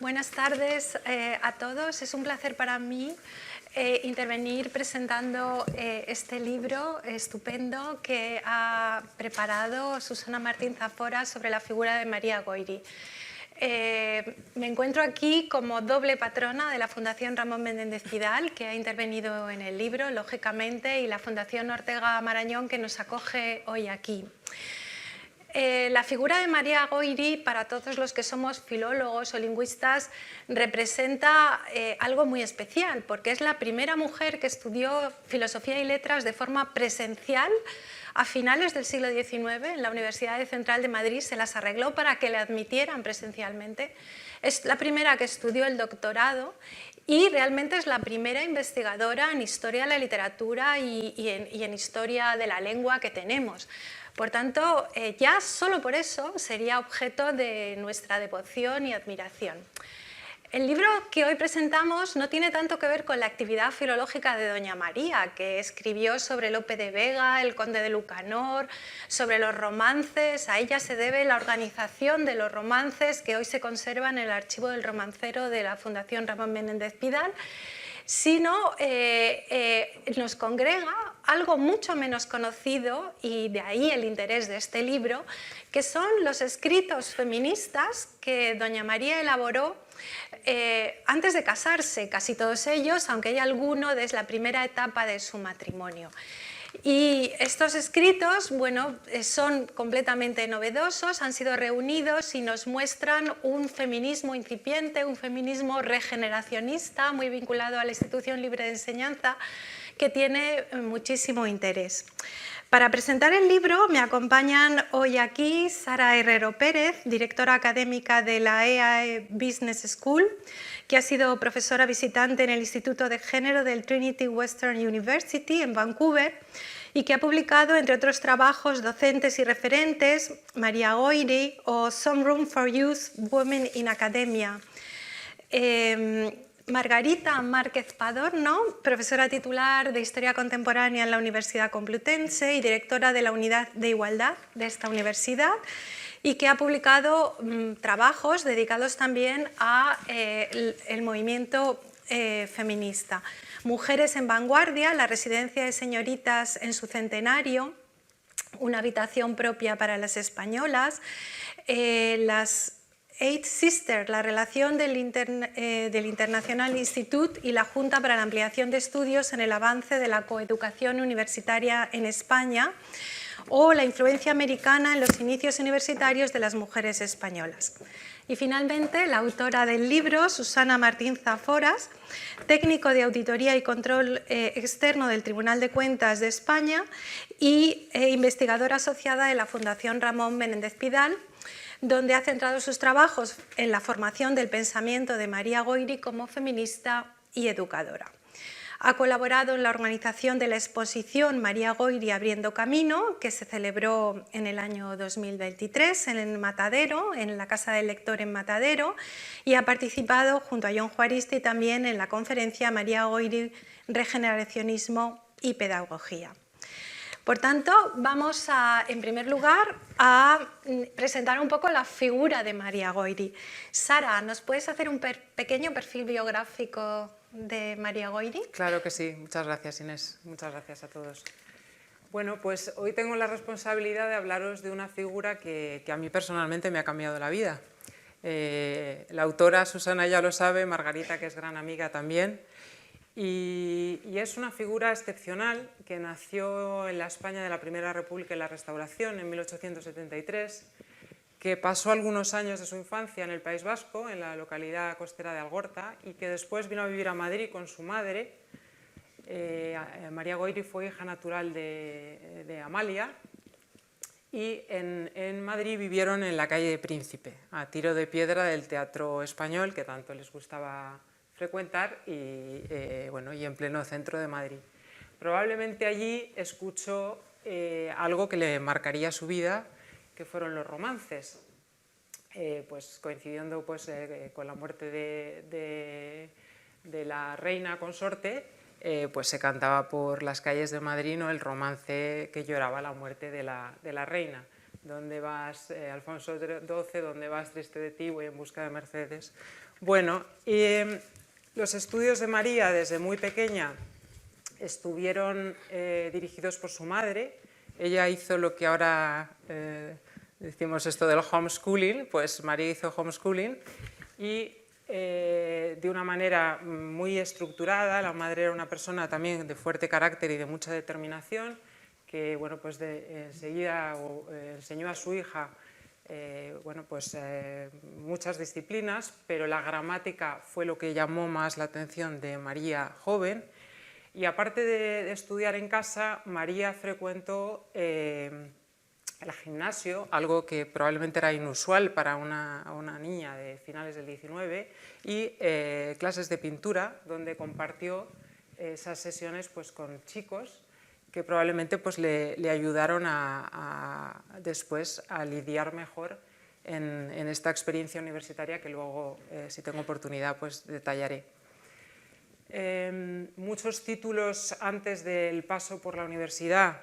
Buenas tardes a todos. Es un placer para mí intervenir presentando este libro estupendo que ha preparado Susana Martín Zafora sobre la figura de María Goyri. Me encuentro aquí como doble patrona de la Fundación Ramón Menéndez Pidal, que ha intervenido en el libro, lógicamente, y la Fundación Ortega Marañón, que nos acoge hoy aquí. La figura de María Goyri, para todos los que somos filólogos o lingüistas, representa algo muy especial, porque es la primera mujer que estudió filosofía y letras de forma presencial a finales del siglo XIX en la Universidad Central de Madrid. Se las arregló para que le admitieran presencialmente. Es la primera que estudió el doctorado y realmente es la primera investigadora en historia de la literatura y en historia de la lengua que tenemos. Por tanto, ya solo por eso sería objeto de nuestra devoción y admiración. El libro que hoy presentamos no tiene tanto que ver con la actividad filológica de doña María, que escribió sobre Lope de Vega, el conde de Lucanor, sobre los romances. A ella se debe la organización de los romances que hoy se conservan en el archivo del romancero de la Fundación Ramón Menéndez Pidal, sino nos congrega algo mucho menos conocido, y de ahí el interés de este libro, que son los escritos feministas que doña María elaboró antes de casarse, casi todos ellos, aunque hay alguno desde la primera etapa de su matrimonio. Y estos escritos, bueno, son completamente novedosos, han sido reunidos y nos muestran un feminismo incipiente, un feminismo regeneracionista, muy vinculado a la institución libre de enseñanza, que tiene muchísimo interés. Para presentar el libro me acompañan hoy aquí Sara Herrero Pérez, directora académica de la EAE Business School, que ha sido profesora visitante en el Instituto de Género del Trinity Western University en Vancouver y que ha publicado, entre otros trabajos docentes y referentes, María Goyri o Some Room for Youth, Women in Academia. Margarita Márquez Padorno, profesora titular de Historia Contemporánea en la Universidad Complutense y directora de la Unidad de Igualdad de esta universidad, y que ha publicado trabajos dedicados también al movimiento feminista. Mujeres en vanguardia, la residencia de señoritas en su centenario, una habitación propia para las españolas, las Eight Sisters, la relación del International Institute y la Junta para la Ampliación de Estudios en el avance de la coeducación universitaria en España, o la influencia americana en los inicios universitarios de las mujeres españolas. Y finalmente, la autora del libro, Susana Martín Zafora, técnico de auditoría y control externo del Tribunal de Cuentas de España y investigadora asociada de la Fundación Ramón Menéndez Pidal, donde ha centrado sus trabajos en la formación del pensamiento de María Goyri como feminista y educadora. Ha colaborado en la organización de la exposición María Goyri Abriendo Camino, que se celebró en el año 2023 en Matadero, en la Casa del Lector en Matadero, y ha participado junto a Jon Juaristi también en la conferencia María Goyri, Regeneracionismo y Pedagogía. Por tanto, vamos en primer lugar a presentar un poco la figura de María Goyri. Sara, ¿nos puedes hacer un pequeño perfil biográfico de María Goyri? Claro que sí. Muchas gracias, Inés. Muchas gracias a todos. Bueno, pues hoy tengo la responsabilidad de hablaros de una figura que a mí personalmente me ha cambiado la vida. La autora, Susana, ya lo sabe, Margarita, que es gran amiga también. Y es una figura excepcional que nació en la España de la Primera República y la Restauración en 1873, que pasó algunos años de su infancia en el País Vasco, en la localidad costera de Algorta, y que después vino a vivir a Madrid con su madre. María Goyri fue hija natural de Amalia, y en Madrid vivieron en la calle de Príncipe, a tiro de piedra del Teatro Español, que tanto les gustaba frecuentar, y en pleno centro de Madrid. Probablemente allí escuchó algo que le marcaría su vida, que fueron los romances. Pues coincidiendo con la muerte de la reina consorte, pues se cantaba por las calles de Madrid, ¿no?, el romance que lloraba la muerte de la reina. ¿Dónde vas, Alfonso XII? ¿Dónde vas, triste de ti? Voy en busca de Mercedes. Bueno, los estudios de María desde muy pequeña estuvieron dirigidos por su madre. Ella hizo lo que ahora decimos esto del homeschooling, pues María hizo homeschooling y de una manera muy estructurada. La madre era una persona también de fuerte carácter y de mucha determinación, que bueno, pues enseguida enseñó a su hija bueno, pues, muchas disciplinas, pero la gramática fue lo que llamó más la atención de María joven. Y aparte de estudiar en casa, María frecuentó el gimnasio, algo que probablemente era inusual para una niña de finales del 19, y clases de pintura, donde compartió esas sesiones pues, con chicos que probablemente pues, le ayudaron después a lidiar mejor en esta experiencia universitaria que luego, si tengo oportunidad, pues detallaré. Muchos títulos antes del paso por la universidad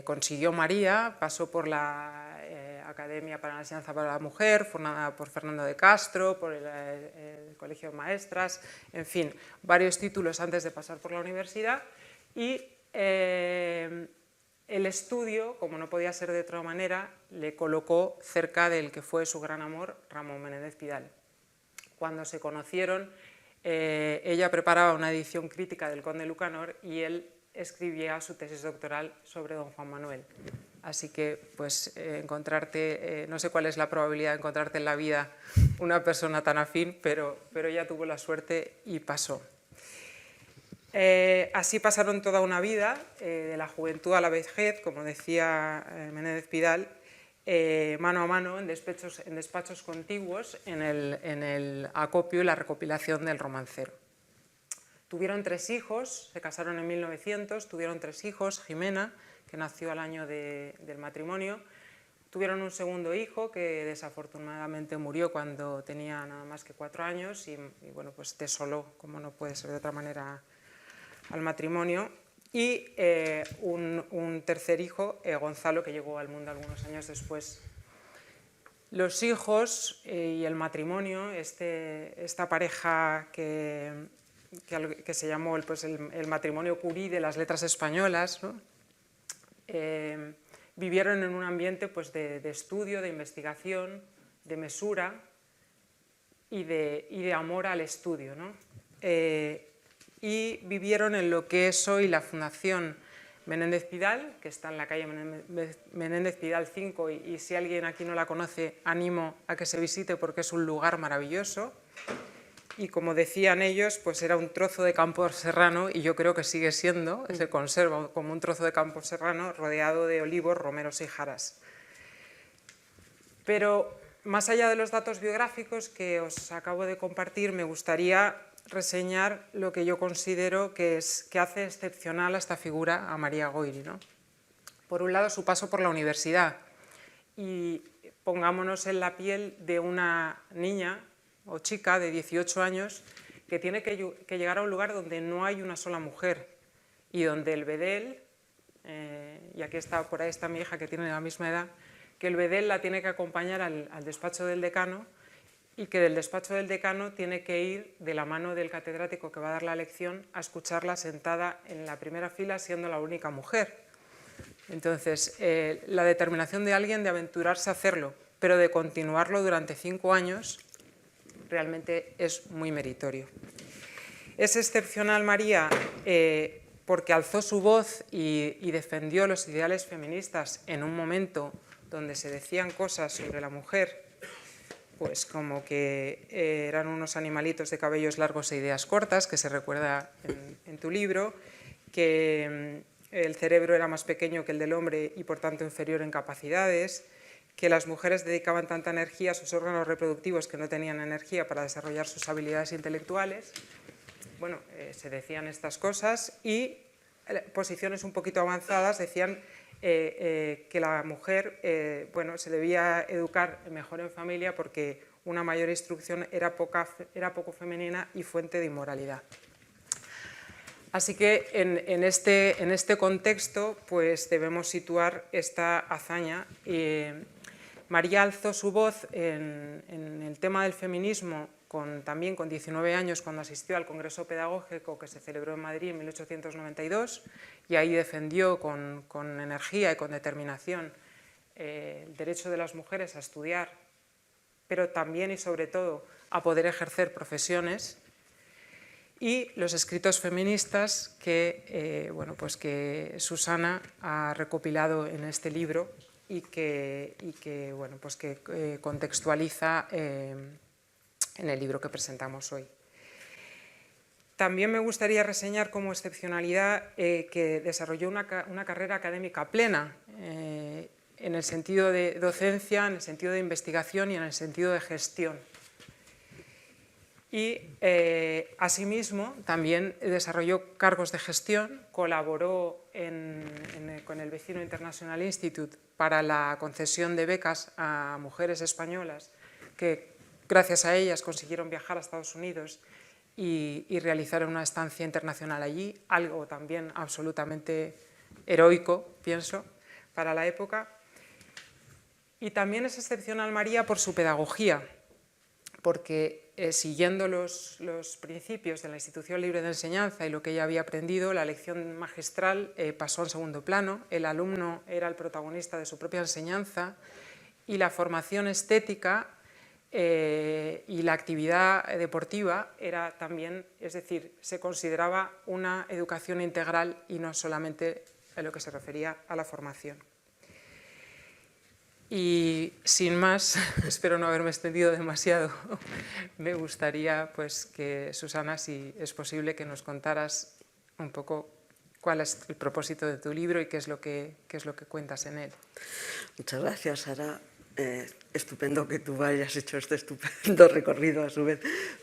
consiguió María. Pasó por la Academia para la Enseñanza para la Mujer, formada por Fernando de Castro, por el Colegio de Maestras, en fin, varios títulos antes de pasar por la universidad. Y el estudio, como no podía ser de otra manera, le colocó cerca del que fue su gran amor, Ramón Menéndez Pidal. Cuando se conocieron, ella preparaba una edición crítica del Conde Lucanor y él escribía su tesis doctoral sobre don Juan Manuel. Así que, pues, encontrarte, no sé cuál es la probabilidad de encontrarte en la vida una persona tan afín, pero ella tuvo la suerte y pasó. Así pasaron toda una vida, de la juventud a la vejez, como decía Menéndez Pidal, mano a mano, en despachos contiguos, en el acopio y la recopilación del romancero. Tuvieron 3 hijos, se casaron en 1900, tuvieron 3 hijos, Jimena, que nació al año del matrimonio, tuvieron un segundo hijo que desafortunadamente murió cuando tenía nada más que 4 años y bueno, pues desoló, como no puede ser de otra manera, al matrimonio, y un tercer hijo, Gonzalo, que llegó al mundo algunos años después. Los hijos y el matrimonio, esta pareja que se llamó pues, el matrimonio Curie de las letras españolas, ¿no? Vivieron en un ambiente pues, de estudio, de investigación, de mesura y de amor al estudio, ¿no? Y vivieron en lo que es hoy la Fundación Menéndez Pidal, que está en la calle Menéndez Pidal 5, y si alguien aquí no la conoce, animo a que se visite porque es un lugar maravilloso. Y como decían ellos, pues era un trozo de campo serrano, y yo creo que sigue siendo, se conserva como un trozo de campo serrano rodeado de olivos, romeros y jaras. Pero más allá de los datos biográficos que os acabo de compartir, me gustaría reseñar lo que yo considero que hace excepcional a esta figura, a María Goyri, ¿no? Por un lado, su paso por la universidad, y pongámonos en la piel de una niña o chica de 18 años que tiene que llegar a un lugar donde no hay una sola mujer y donde el bedel, y aquí está, por ahí está mi hija que tiene la misma edad, que el bedel la tiene que acompañar al despacho del decano, y que del despacho del decano tiene que ir de la mano del catedrático que va a dar la lección a escucharla sentada en la primera fila siendo la única mujer. Entonces, la determinación de alguien de aventurarse a hacerlo, pero de continuarlo durante 5 años, realmente es muy meritorio. Es excepcional María porque alzó su voz y defendió los ideales feministas en un momento donde se decían cosas sobre la mujer, pues como que eran unos animalitos de cabellos largos e ideas cortas, que se recuerda en tu libro, que el cerebro era más pequeño que el del hombre y por tanto inferior en capacidades, que las mujeres dedicaban tanta energía a sus órganos reproductivos que no tenían energía para desarrollar sus habilidades intelectuales. Bueno, se decían estas cosas, y posiciones un poquito avanzadas decían que la mujer bueno, se debía educar mejor en familia porque una mayor instrucción era poco femenina y fuente de inmoralidad. Así que en este contexto pues debemos situar esta hazaña. María alzó su voz en el tema del feminismo también con 19 años, cuando asistió al Congreso Pedagógico que se celebró en Madrid en 1892, y ahí defendió con energía y con determinación el derecho de las mujeres a estudiar, pero también y sobre todo a poder ejercer profesiones, y los escritos feministas que, pues que Susana ha recopilado en este libro y que contextualiza en el libro que presentamos hoy. También me gustaría reseñar como excepcionalidad que desarrolló una carrera académica plena, en el sentido de docencia, en el sentido de investigación y en el sentido de gestión. Y asimismo también desarrolló cargos de gestión, colaboró con el Vecino International Institute para la concesión de becas a mujeres españolas que gracias a ellas consiguieron viajar a Estados Unidos y realizar una estancia internacional allí, algo también absolutamente heroico, pienso, para la época. Y también es excepcional María por su pedagogía, porque siguiendo los principios de la Institución Libre de Enseñanza y lo que ella había aprendido, la lección magistral pasó en segundo plano, el alumno era el protagonista de su propia enseñanza y la formación estética y la actividad deportiva era también, es decir, se consideraba una educación integral y no solamente en lo que se refería a la formación. Y sin más, espero no haberme extendido demasiado, me gustaría pues, que Susana, si es posible, que nos contaras un poco cuál es el propósito de tu libro y qué es lo que cuentas en él. Muchas gracias, Sara. Estupendo que tú hayas hecho este estupendo recorrido a su vez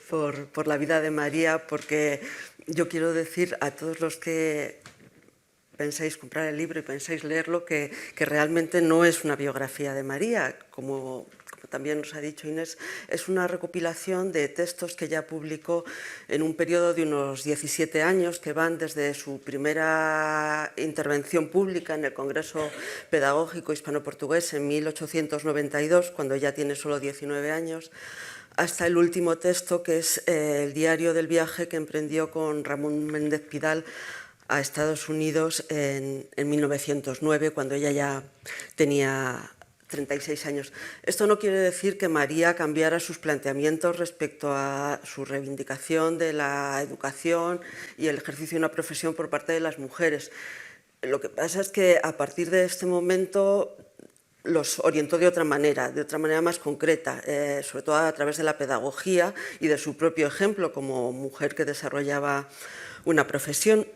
por la vida de María, porque yo quiero decir a todos los que pensáis comprar el libro y pensáis leerlo que realmente no es una biografía de María, como también nos ha dicho Inés, es una recopilación de textos que ella publicó en un periodo de unos 17 años que van desde su primera intervención pública en el Congreso Pedagógico Hispano-Portugués en 1892, cuando ella tiene solo 19 años, hasta el último texto que es el diario del viaje que emprendió con Ramón Méndez Pidal a Estados Unidos en 1909, cuando ella ya tenía 36 años. Esto no quiere decir que María cambiara sus planteamientos respecto a su reivindicación de la educación y el ejercicio de una profesión por parte de las mujeres. Lo que pasa es que a partir de este momento los orientó de otra manera más concreta, sobre todo a través de la pedagogía y de su propio ejemplo como mujer que desarrollaba una profesión.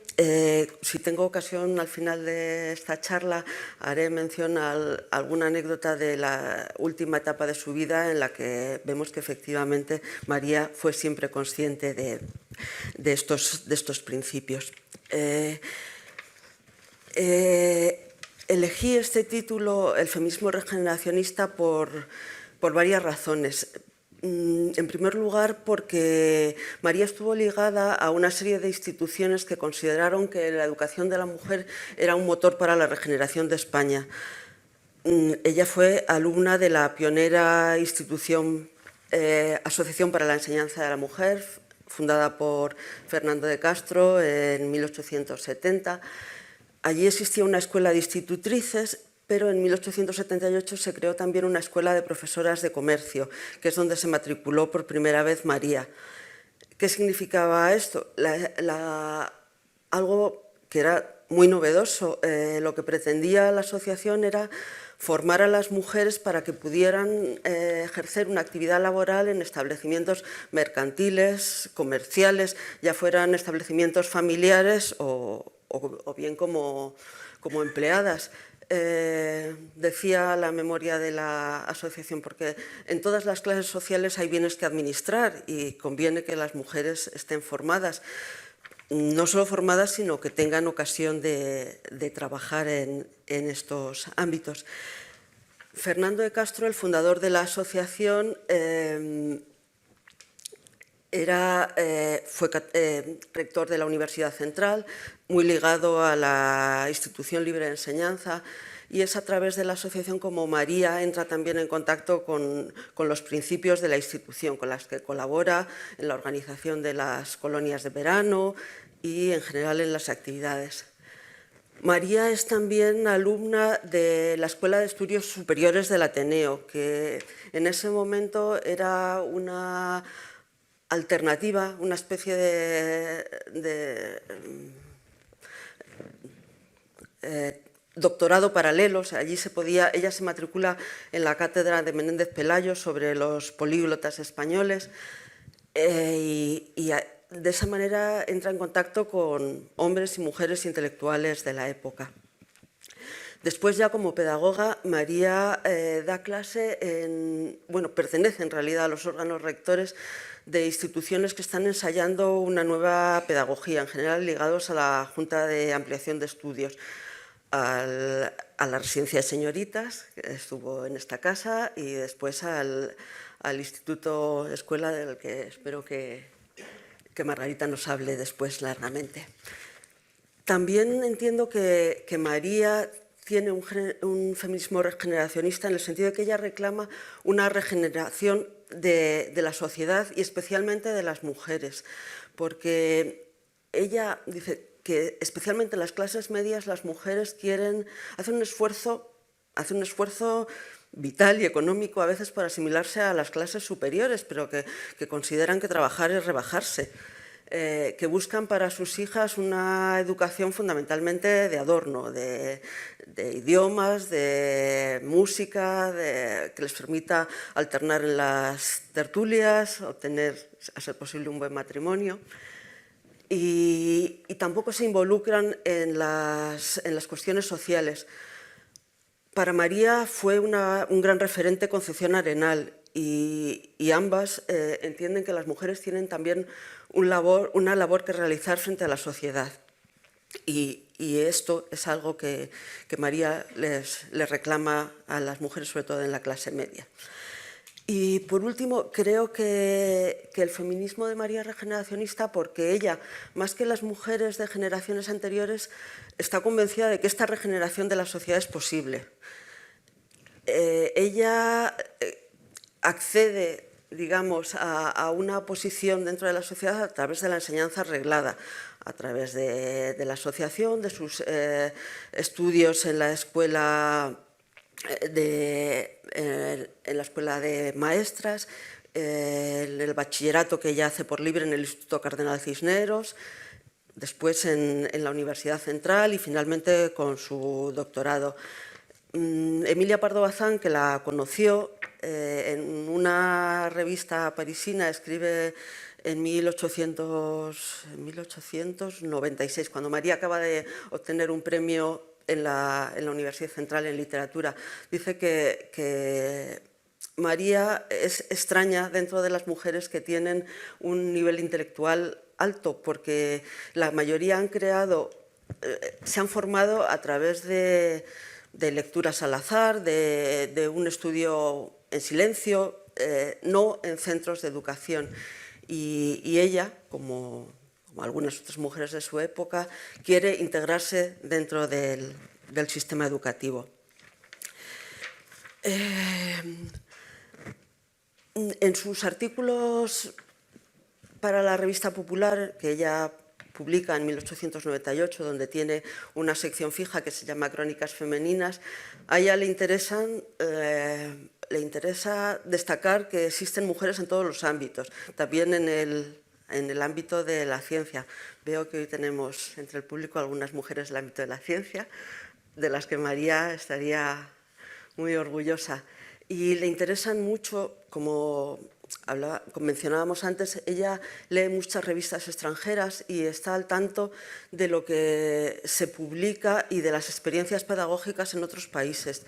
Si tengo ocasión al final de esta charla, haré mención a alguna anécdota de la última etapa de su vida en la que vemos que efectivamente María fue siempre consciente de estos principios. Elegí este título, El feminismo regeneracionista, por varias razones. En primer lugar, porque María estuvo ligada a una serie de instituciones que consideraron que la educación de la mujer era un motor para la regeneración de España. Ella fue alumna de la pionera institución Asociación para la Enseñanza de la Mujer, fundada por Fernando de Castro en 1870. Allí existía una escuela de institutrices, pero en 1878 se creó también una escuela de profesoras de comercio, que es donde se matriculó por primera vez María. ¿Qué significaba esto? Algo que era muy novedoso. Lo que pretendía la asociación era formar a las mujeres para que pudieran ejercer una actividad laboral en establecimientos mercantiles, comerciales, ya fueran establecimientos familiares o bien como empleadas. Decía la memoria de la asociación, porque en todas las clases sociales hay bienes que administrar y conviene que las mujeres estén formadas, no solo formadas, sino que tengan ocasión de trabajar en estos ámbitos. Fernando de Castro, el fundador de la asociación, Fue rector de la Universidad Central, muy ligado a la Institución Libre de Enseñanza, y es a través de la asociación como María entra también en contacto con los principios de la institución, con las que colabora en la organización de las colonias de verano y en general en las actividades. María es también alumna de la Escuela de Estudios Superiores del Ateneo, que en ese momento era una alternativa, una especie de doctorado paralelo. O sea, allí ella se matricula en la cátedra de Menéndez Pelayo sobre los políglotas españoles y de esa manera entra en contacto con hombres y mujeres intelectuales de la época. Después, ya como pedagoga, María da clase pertenece en realidad a los órganos rectores de instituciones que están ensayando una nueva pedagogía, en general ligados a la Junta de Ampliación de Estudios, a la Residencia de Señoritas, que estuvo en esta casa, y después al Instituto Escuela, del que espero que Margarita nos hable después largamente. También entiendo que María tiene un feminismo regeneracionista en el sentido de que ella reclama una regeneración de la sociedad y especialmente de las mujeres, porque ella dice que especialmente en las clases medias las mujeres hacen un esfuerzo vital y económico a veces para asimilarse a las clases superiores, pero que consideran que trabajar es rebajarse. Que buscan para sus hijas una educación fundamentalmente de adorno, de idiomas, de música, que les permita alternar en las tertulias, obtener, a ser posible, un buen matrimonio. Y tampoco se involucran en las cuestiones sociales. Para María fue un gran referente Concepción Arenal, y ambas entienden que las mujeres tienen también una labor que realizar frente a la sociedad. Y esto es algo que María les reclama a las mujeres, sobre todo en la clase media. Y por último, creo que el feminismo de María es regeneracionista porque ella, más que las mujeres de generaciones anteriores, está convencida de que esta regeneración de la sociedad es posible. Ella accede, digamos, a una posición dentro de la sociedad a través de la enseñanza reglada, a través de la asociación, de sus estudios en la escuela de maestras, el bachillerato que ella hace por libre en el Instituto Cardenal Cisneros, después en la Universidad Central y finalmente con su doctorado. Emilia Pardo Bazán, que la conoció en una revista parisina, escribe en 1896, cuando María acaba de obtener un premio en la Universidad Central en literatura. Dice que María es extraña dentro de las mujeres que tienen un nivel intelectual alto, porque la mayoría se han formado a través de lecturas al azar, de un estudio en silencio, no en centros de educación. Y ella, como algunas otras mujeres de su época, quiere integrarse dentro del sistema educativo. En sus artículos para la Revista Popular, que ella publica en 1898, donde tiene una sección fija que se llama Crónicas Femeninas, a ella le interesa destacar que existen mujeres en todos los ámbitos, también en el ámbito de la ciencia. Veo que hoy tenemos entre el público algunas mujeres del ámbito de la ciencia, de las que María estaría muy orgullosa. Y le interesan mucho, como mencionábamos antes, ella lee muchas revistas extranjeras y está al tanto de lo que se publica y de las experiencias pedagógicas en otros países.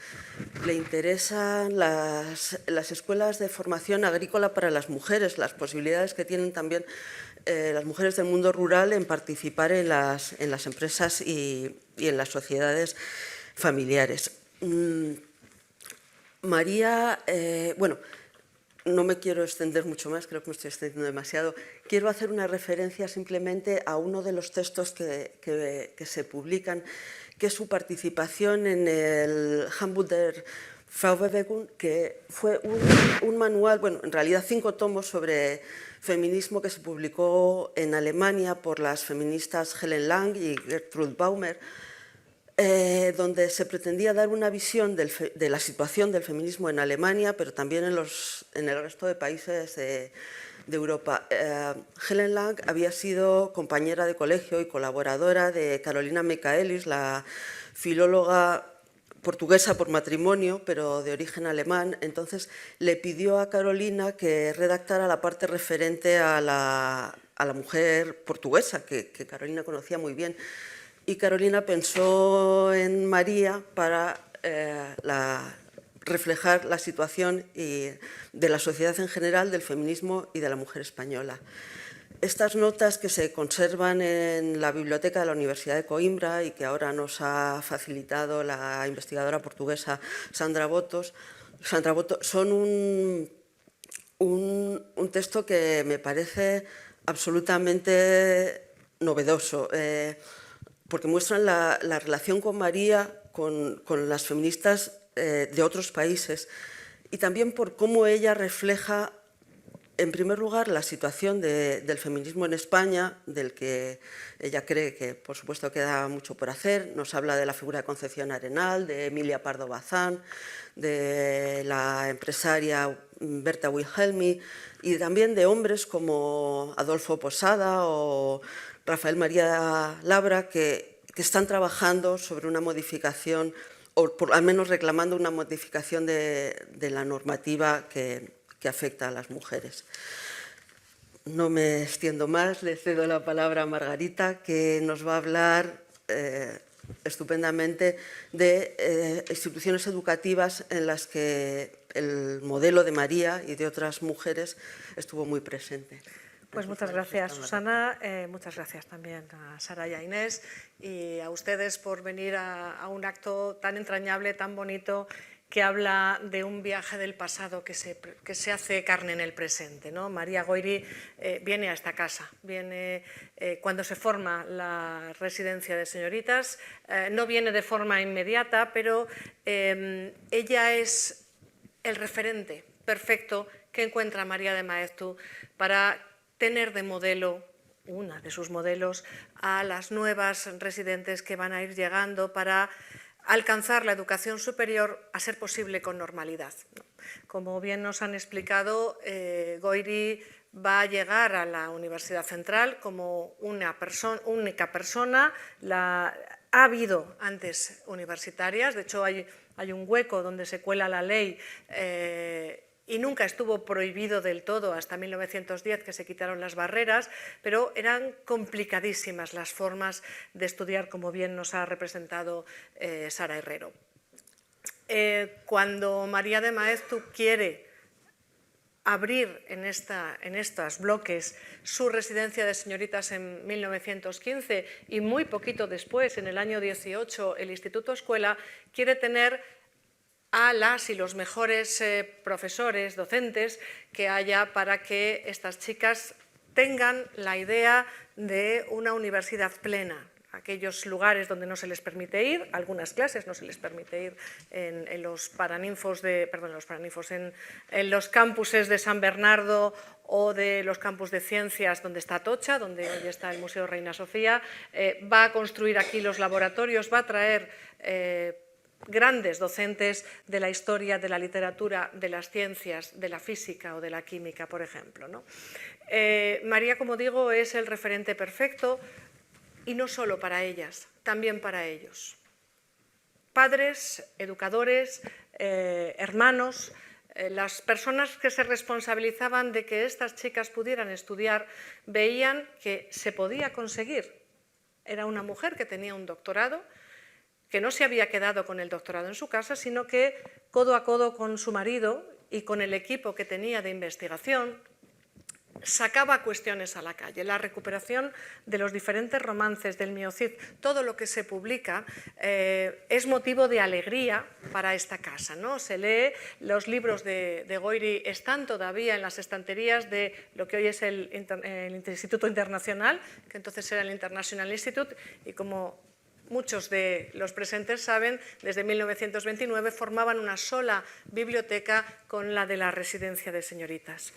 Le interesan las escuelas de formación agrícola para las mujeres, las posibilidades que tienen también las mujeres del mundo rural en participar en las empresas y en las sociedades familiares. María, no me quiero extender mucho más, creo que me estoy extendiendo demasiado. Quiero hacer una referencia simplemente a uno de los textos que se publican, que es su participación en el Handbuch der Frauenbewegung, que fue un manual, bueno, en realidad 5 tomos sobre feminismo que se publicó en Alemania por las feministas Helen Lang y Gertrude Baumer, donde se pretendía dar una visión de la situación del feminismo en Alemania, pero también en el resto de países de Europa. Helen Lang había sido compañera de colegio y colaboradora de Carolina Michaelis, la filóloga portuguesa por matrimonio, pero de origen alemán. Entonces le pidió a Carolina que redactara la parte referente a la mujer portuguesa, que Carolina conocía muy bien. Y Carolina pensó en María para reflejar la situación de la sociedad en general, del feminismo y de la mujer española. Estas notas que se conservan en la biblioteca de la Universidad de Coimbra y que ahora nos ha facilitado la investigadora portuguesa Sandra Boto, son un texto que me parece absolutamente novedoso, porque muestran la relación con María, con las feministas de otros países, y también por cómo ella refleja, en primer lugar, la situación del feminismo en España, del que ella cree que, por supuesto, queda mucho por hacer. Nos habla de la figura de Concepción Arenal, de Emilia Pardo Bazán, de la empresaria Berta Wilhelmi, y también de hombres como Adolfo Posada o Rafael María Labra, que están trabajando sobre una modificación, o al menos reclamando una modificación de la normativa que afecta a las mujeres. No me extiendo más, le cedo la palabra a Margarita, que nos va a hablar estupendamente de instituciones educativas en las que el modelo de María y de otras mujeres estuvo muy presente. Pues muchas gracias, Susana. Muchas gracias también a Sara y a Inés y a ustedes por venir a un acto tan entrañable, tan bonito, que habla de un viaje del pasado que se hace carne en el presente, ¿no? María Goiri viene a esta casa, viene cuando se forma la residencia de señoritas, no viene de forma inmediata, pero ella es el referente perfecto que encuentra María de Maeztu para tener de modelo, una de sus modelos, a las nuevas residentes que van a ir llegando para alcanzar la educación superior, a ser posible con normalidad. Como bien nos han explicado, Goiri va a llegar a la Universidad Central como una única persona. Ha habido antes universitarias, de hecho hay un hueco donde se cuela la ley y nunca estuvo prohibido del todo hasta 1910, que se quitaron las barreras, pero eran complicadísimas las formas de estudiar, como bien nos ha representado Sara Herrero. Cuando María de Maeztu quiere abrir en estos bloques su residencia de señoritas en 1915 y muy poquito después, en el año 18, el Instituto Escuela, quiere tener a las y los mejores profesores, docentes que haya para que estas chicas tengan la idea de una universidad plena. Aquellos lugares donde no se les permite ir, algunas clases no se les permite ir en los paraninfos en los campuses de San Bernardo o de los campus de ciencias donde está Atocha, donde hoy está el Museo Reina Sofía, va a construir aquí los laboratorios, va a traer grandes docentes de la historia, de la literatura, de las ciencias, de la física o de la química, por ejemplo, ¿no? María, como digo, es el referente perfecto y no solo para ellas, también para ellos. Padres, educadores, hermanos, las personas que se responsabilizaban de que estas chicas pudieran estudiar veían que se podía conseguir. Era una mujer que tenía un doctorado, que no se había quedado con el doctorado en su casa, sino que codo a codo con su marido y con el equipo que tenía de investigación, sacaba cuestiones a la calle. La recuperación de los diferentes romances del Miocid, todo lo que se publica, es motivo de alegría para esta casa, ¿no? Se lee, los libros de Goiri están todavía en las estanterías de lo que hoy es el Instituto Internacional, que entonces era el International Institute, y como muchos de los presentes saben, desde 1929 formaban una sola biblioteca con la de la residencia de señoritas.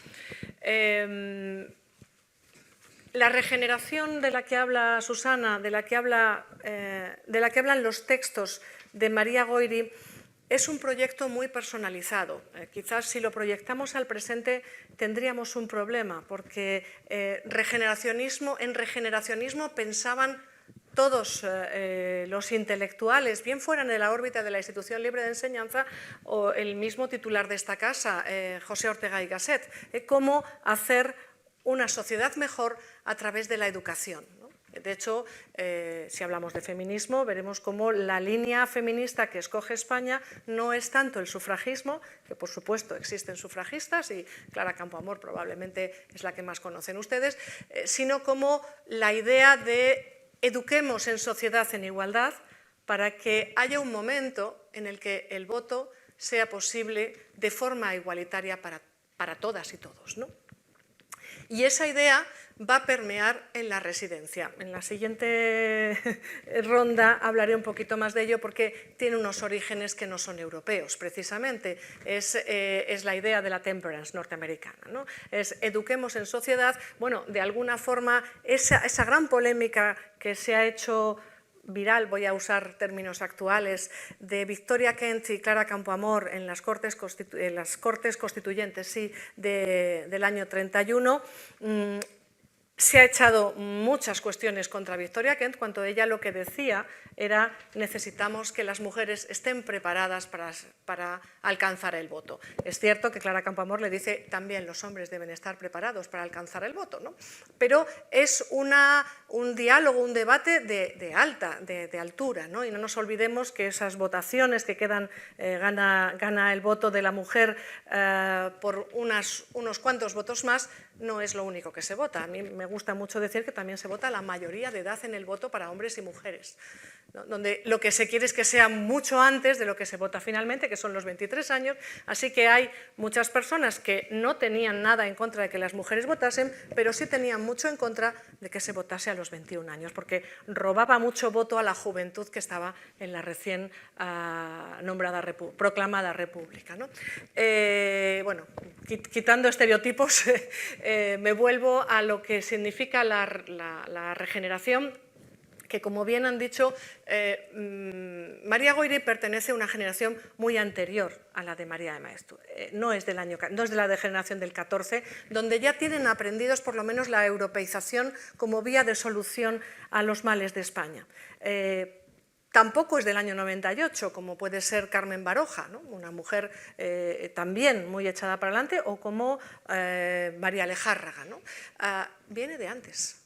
La regeneración de la que habla Susana, de la que hablan los textos de María Goiri, es un proyecto muy personalizado. Quizás si lo proyectamos al presente tendríamos un problema, porque en regeneracionismo pensaban todos los intelectuales, bien fueran de la órbita de la Institución Libre de Enseñanza o el mismo titular de esta casa, José Ortega y Gasset, cómo hacer una sociedad mejor a través de la educación, ¿no? De hecho, si hablamos de feminismo, veremos cómo la línea feminista que escoge España no es tanto el sufragismo, que por supuesto existen sufragistas y Clara Campoamor probablemente es la que más conocen ustedes, sino como la idea de eduquemos en sociedad en igualdad para que haya un momento en el que el voto sea posible de forma igualitaria para todas y todos, ¿no? Y esa idea va a permear en la residencia. En la siguiente ronda hablaré un poquito más de ello porque tiene unos orígenes que no son europeos, precisamente. Es la idea de la temperance norteamericana, ¿no? Es eduquemos en sociedad. Bueno, de alguna forma, esa gran polémica que se ha hecho viral, voy a usar términos actuales, de Victoria Kent y Clara Campoamor en las Cortes Constituyentes del año 31, se ha echado muchas cuestiones contra Victoria Kent cuando ella lo que decía era necesitamos que las mujeres estén preparadas para alcanzar el voto. Es cierto que Clara Campoamor le dice también los hombres deben estar preparados para alcanzar el voto, ¿no? Pero es un diálogo, un debate de altura, ¿no? Y no nos olvidemos que esas votaciones que quedan, gana el voto de la mujer por unos cuantos votos más, no es lo único que se vota. A mí me gusta mucho decir que también se vota la mayoría de edad en el voto para hombres y mujeres, ¿no? Donde lo que se quiere es que sea mucho antes de lo que se vota finalmente, que son los 23 años, así que hay muchas personas que no tenían nada en contra de que las mujeres votasen, pero sí tenían mucho en contra de que se votase a los 21 años, porque robaba mucho voto a la juventud que estaba en la recién proclamada república, ¿no? Bueno, quitando estereotipos, me vuelvo a lo que significa la regeneración, que como bien han dicho, María Goiri pertenece a una generación muy anterior a la de María de Maeztu. No es de la generación del 14, donde ya tienen aprendidos por lo menos la europeización como vía de solución a los males de España. Tampoco es del año 98, como puede ser Carmen Baroja, ¿no? Una mujer también muy echada para adelante, o como María Lejárraga, ¿no? Viene de antes.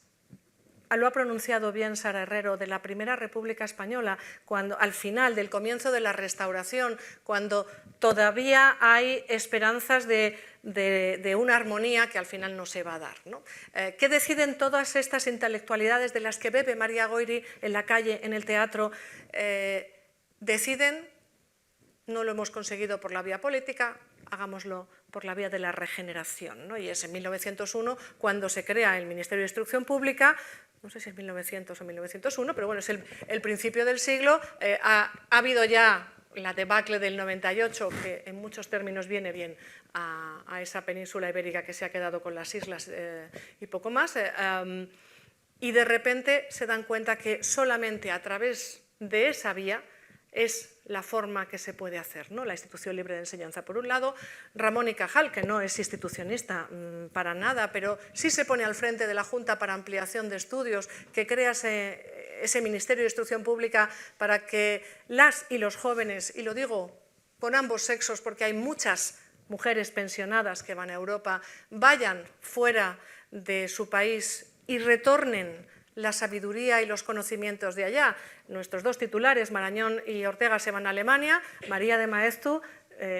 Lo ha pronunciado bien Sara Herrero, de la Primera República Española, cuando al final del comienzo de la Restauración, cuando todavía hay esperanzas de una armonía que al final no se va a dar, ¿no? ¿Qué deciden todas estas intelectualidades de las que bebe María Goiri en la calle, en el teatro? Deciden, no lo hemos conseguido por la vía política, hagámoslo por la vía de la regeneración, ¿no? Y es en 1901 cuando se crea el Ministerio de Instrucción Pública. No sé si es 1900 o 1901, pero bueno, es el principio del siglo. Ha habido ya la debacle del 98, que en muchos términos viene bien a esa península ibérica que se ha quedado con las islas y poco más. Y de repente se dan cuenta que solamente a través de esa vía es la forma que se puede hacer, ¿no? La Institución Libre de Enseñanza, por un lado, Ramón y Cajal, que no es institucionista para nada, pero sí se pone al frente de la Junta para Ampliación de Estudios, que crea ese Ministerio de Instrucción Pública para que las y los jóvenes, y lo digo con ambos sexos porque hay muchas mujeres pensionadas que van a Europa, vayan fuera de su país y retornen la sabiduría y los conocimientos de allá. Nuestros dos titulares, Marañón y Ortega, se van a Alemania, María de Maeztu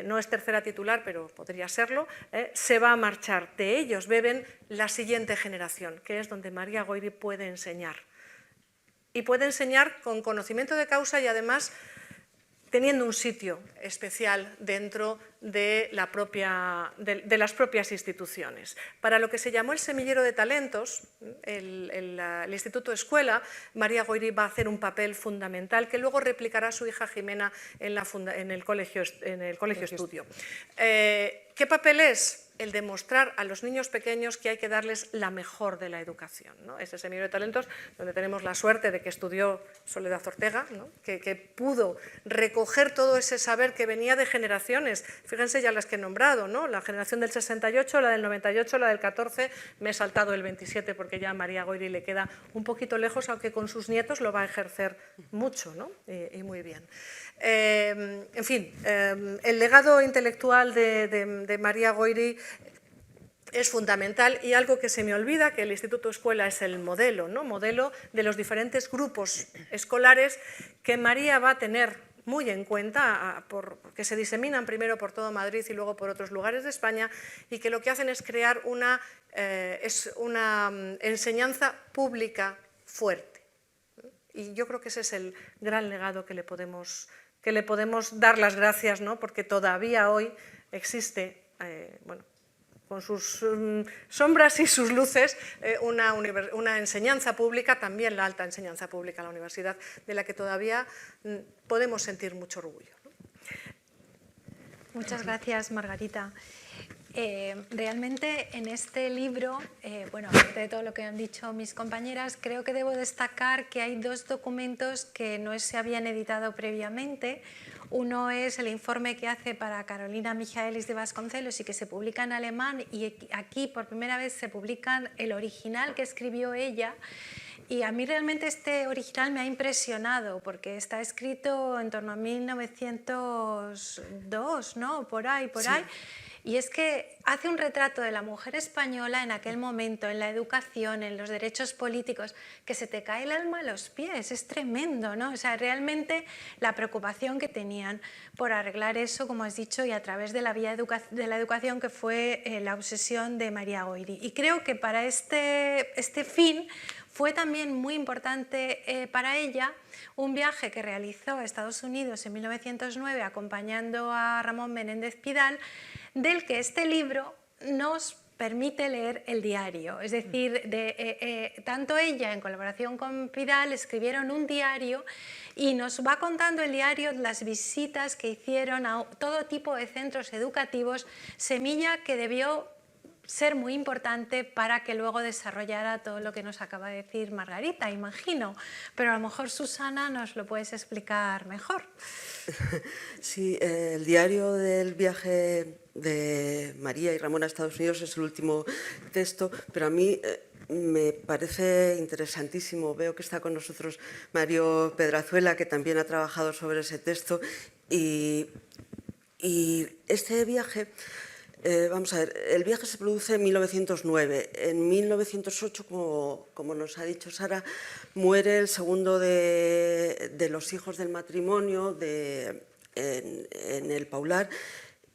no es tercera titular, pero podría serlo, se va a marchar. De ellos beben la siguiente generación, que es donde María Goiri puede enseñar. Y puede enseñar con conocimiento de causa y además teniendo un sitio especial dentro de las propias instituciones. Para lo que se llamó el semillero de talentos, el Instituto Escuela, María Goiri va a hacer un papel fundamental que luego replicará su hija Jimena en el colegio estudio. ¿Qué papel es? El de mostrar a los niños pequeños que hay que darles la mejor de la educación, ¿no? Ese semillero de talentos donde tenemos la suerte de que estudió Soledad Ortega, ¿no? que pudo recoger todo ese saber que venía de generaciones. Fíjense ya las que he nombrado, ¿no? La generación del 68, la del 98, la del 14, me he saltado el 27 porque ya a María Goiri le queda un poquito lejos, aunque con sus nietos lo va a ejercer mucho, ¿no? Y muy bien. En fin, el legado intelectual de María Goiri es fundamental y algo que se me olvida, que el Instituto Escuela es el modelo, ¿no? Modelo de los diferentes grupos escolares que María va a tener muy en cuenta, que se diseminan primero por todo Madrid y luego por otros lugares de España, y que lo que hacen es crear una enseñanza pública fuerte. Y yo creo que ese es el gran legado que le podemos dar las gracias, ¿no? Porque todavía hoy existe, bueno, con sus sombras y sus luces, una enseñanza pública, también la alta enseñanza pública, la universidad, de la que todavía podemos sentir mucho orgullo, ¿no? Muchas gracias, Margarita. Realmente en este libro, bueno, aparte de todo lo que han dicho mis compañeras, creo que debo destacar que hay dos documentos que no se habían editado previamente. Uno es el informe que hace para Carolina Michaelis de Vasconcelos y que se publica en alemán, y aquí por primera vez se publica el original que escribió ella. Y a mí realmente este original me ha impresionado porque está escrito en torno a 1902, ¿no? Por ahí. Y es que hace un retrato de la mujer española en aquel momento, en la educación, en los derechos políticos, que se te cae el alma a los pies, es tremendo, ¿no? O sea, realmente la preocupación que tenían por arreglar eso, como has dicho, y a través de la vía de la educación, que fue la obsesión de María Goiri. Y creo que para este fin fue también muy importante para ella un viaje que realizó a Estados Unidos en 1909 acompañando a Ramón Menéndez Pidal, del que este libro nos permite leer el diario. Es decir, tanto ella en colaboración con Pidal escribieron un diario y nos va contando el diario las visitas que hicieron a todo tipo de centros educativos, semilla que debió ser muy importante para que luego desarrollara todo lo que nos acaba de decir Margarita, imagino, pero a lo mejor Susana nos lo puedes explicar mejor. Sí, el diario del viaje de María y Ramón a Estados Unidos es el último texto, pero a mí me parece interesantísimo. Veo que está con nosotros Mario Pedrazuela, que también ha trabajado sobre ese texto, y este viaje... vamos a ver, el viaje se produce en 1909. En 1908, como nos ha dicho Sara, muere el segundo de los hijos del matrimonio en el Paular.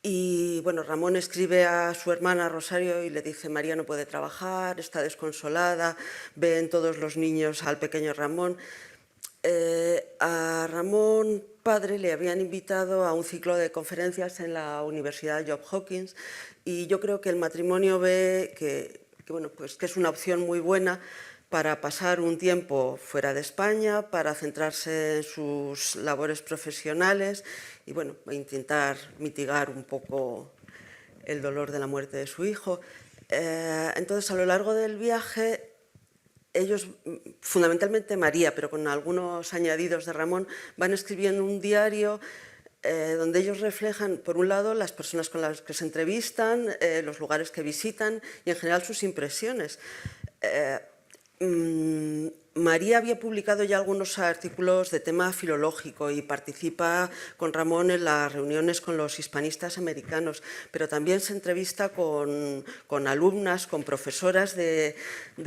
Y bueno, Ramón escribe a su hermana Rosario y le dice: María no puede trabajar, está desconsolada, ven todos los niños al pequeño Ramón. A Ramón padre le habían invitado a un ciclo de conferencias en la Universidad Johns Hopkins, y yo creo que el matrimonio ve que es una opción muy buena para pasar un tiempo fuera de España, para centrarse en sus labores profesionales y bueno, intentar mitigar un poco el dolor de la muerte de su hijo. Entonces, a lo largo del viaje, ellos, fundamentalmente María, pero con algunos añadidos de Ramón, van escribiendo un diario donde ellos reflejan, por un lado, las personas con las que se entrevistan, los lugares que visitan y, en general, sus impresiones. María había publicado ya algunos artículos de tema filológico y participa con Ramón en las reuniones con los hispanistas americanos, pero también se entrevista con alumnas, con profesoras de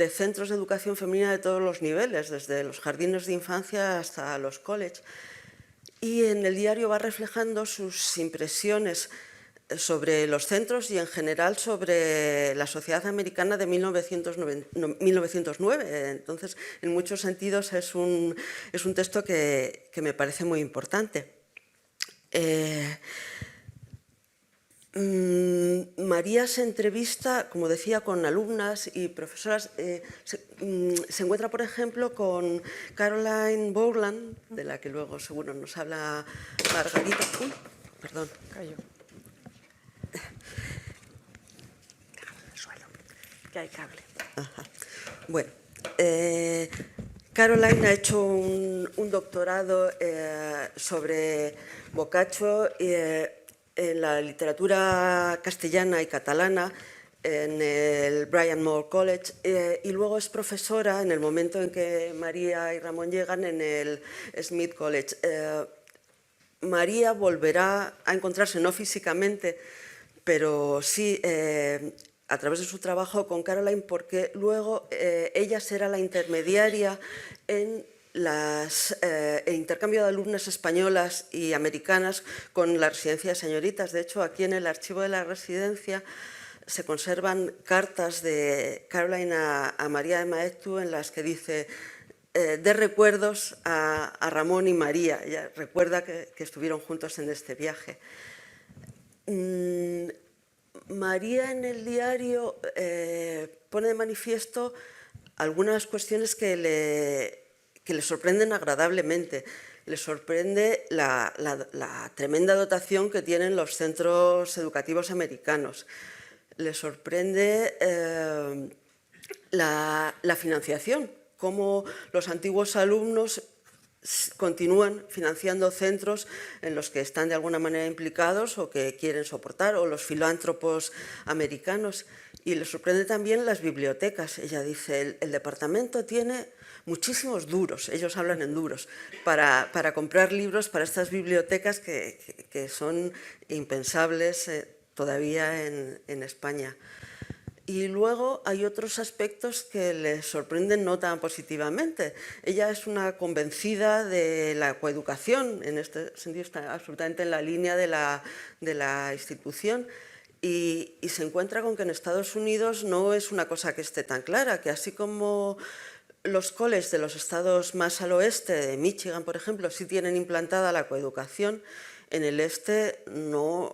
centros de educación femenina de todos los niveles, desde los jardines de infancia hasta los colleges. y en el diario va reflejando sus impresiones sobre los centros y en general sobre la sociedad americana de 1909. Entonces, en muchos sentidos es un texto que me parece muy importante. María se entrevista, como decía, con alumnas y profesoras. Se encuentra, por ejemplo, con Caroline Borland, de la que luego seguro nos habla Margarita. Uy, perdón. Callo. Que hay cable. Ajá. Bueno, Caroline ha hecho un doctorado sobre Boccaccio en la literatura castellana y catalana en el Bryan Moore College y luego es profesora en el momento en que María y Ramón llegan en el Smith College. María volverá a encontrarse, no físicamente, pero sí a través de su trabajo con Caroline, porque luego ella será la intermediaria en el intercambio de alumnas españolas y americanas con la residencia de señoritas. De hecho, aquí en el archivo de la residencia se conservan cartas de Caroline a María de Maeztu en las que dice de recuerdos a Ramón y María. Ella recuerda que estuvieron juntos en este viaje. María en el diario pone de manifiesto algunas cuestiones que le sorprenden agradablemente. Le sorprende la tremenda dotación que tienen los centros educativos americanos. Le sorprende la financiación, cómo los antiguos alumnos continúan financiando centros en los que están de alguna manera implicados o que quieren soportar, o los filántropos americanos. Y le sorprende también las bibliotecas. Ella dice, el departamento tiene muchísimos duros, ellos hablan en duros, para comprar libros para estas bibliotecas que son impensables todavía en España. Y luego hay otros aspectos que les sorprenden no tan positivamente. Ella es una convencida de la coeducación, en este sentido está absolutamente en la línea de la institución, y se encuentra con que en Estados Unidos no es una cosa que esté tan clara, que así como los colegios de los estados más al oeste, de Michigan, por ejemplo, sí tienen implantada la coeducación, en el este no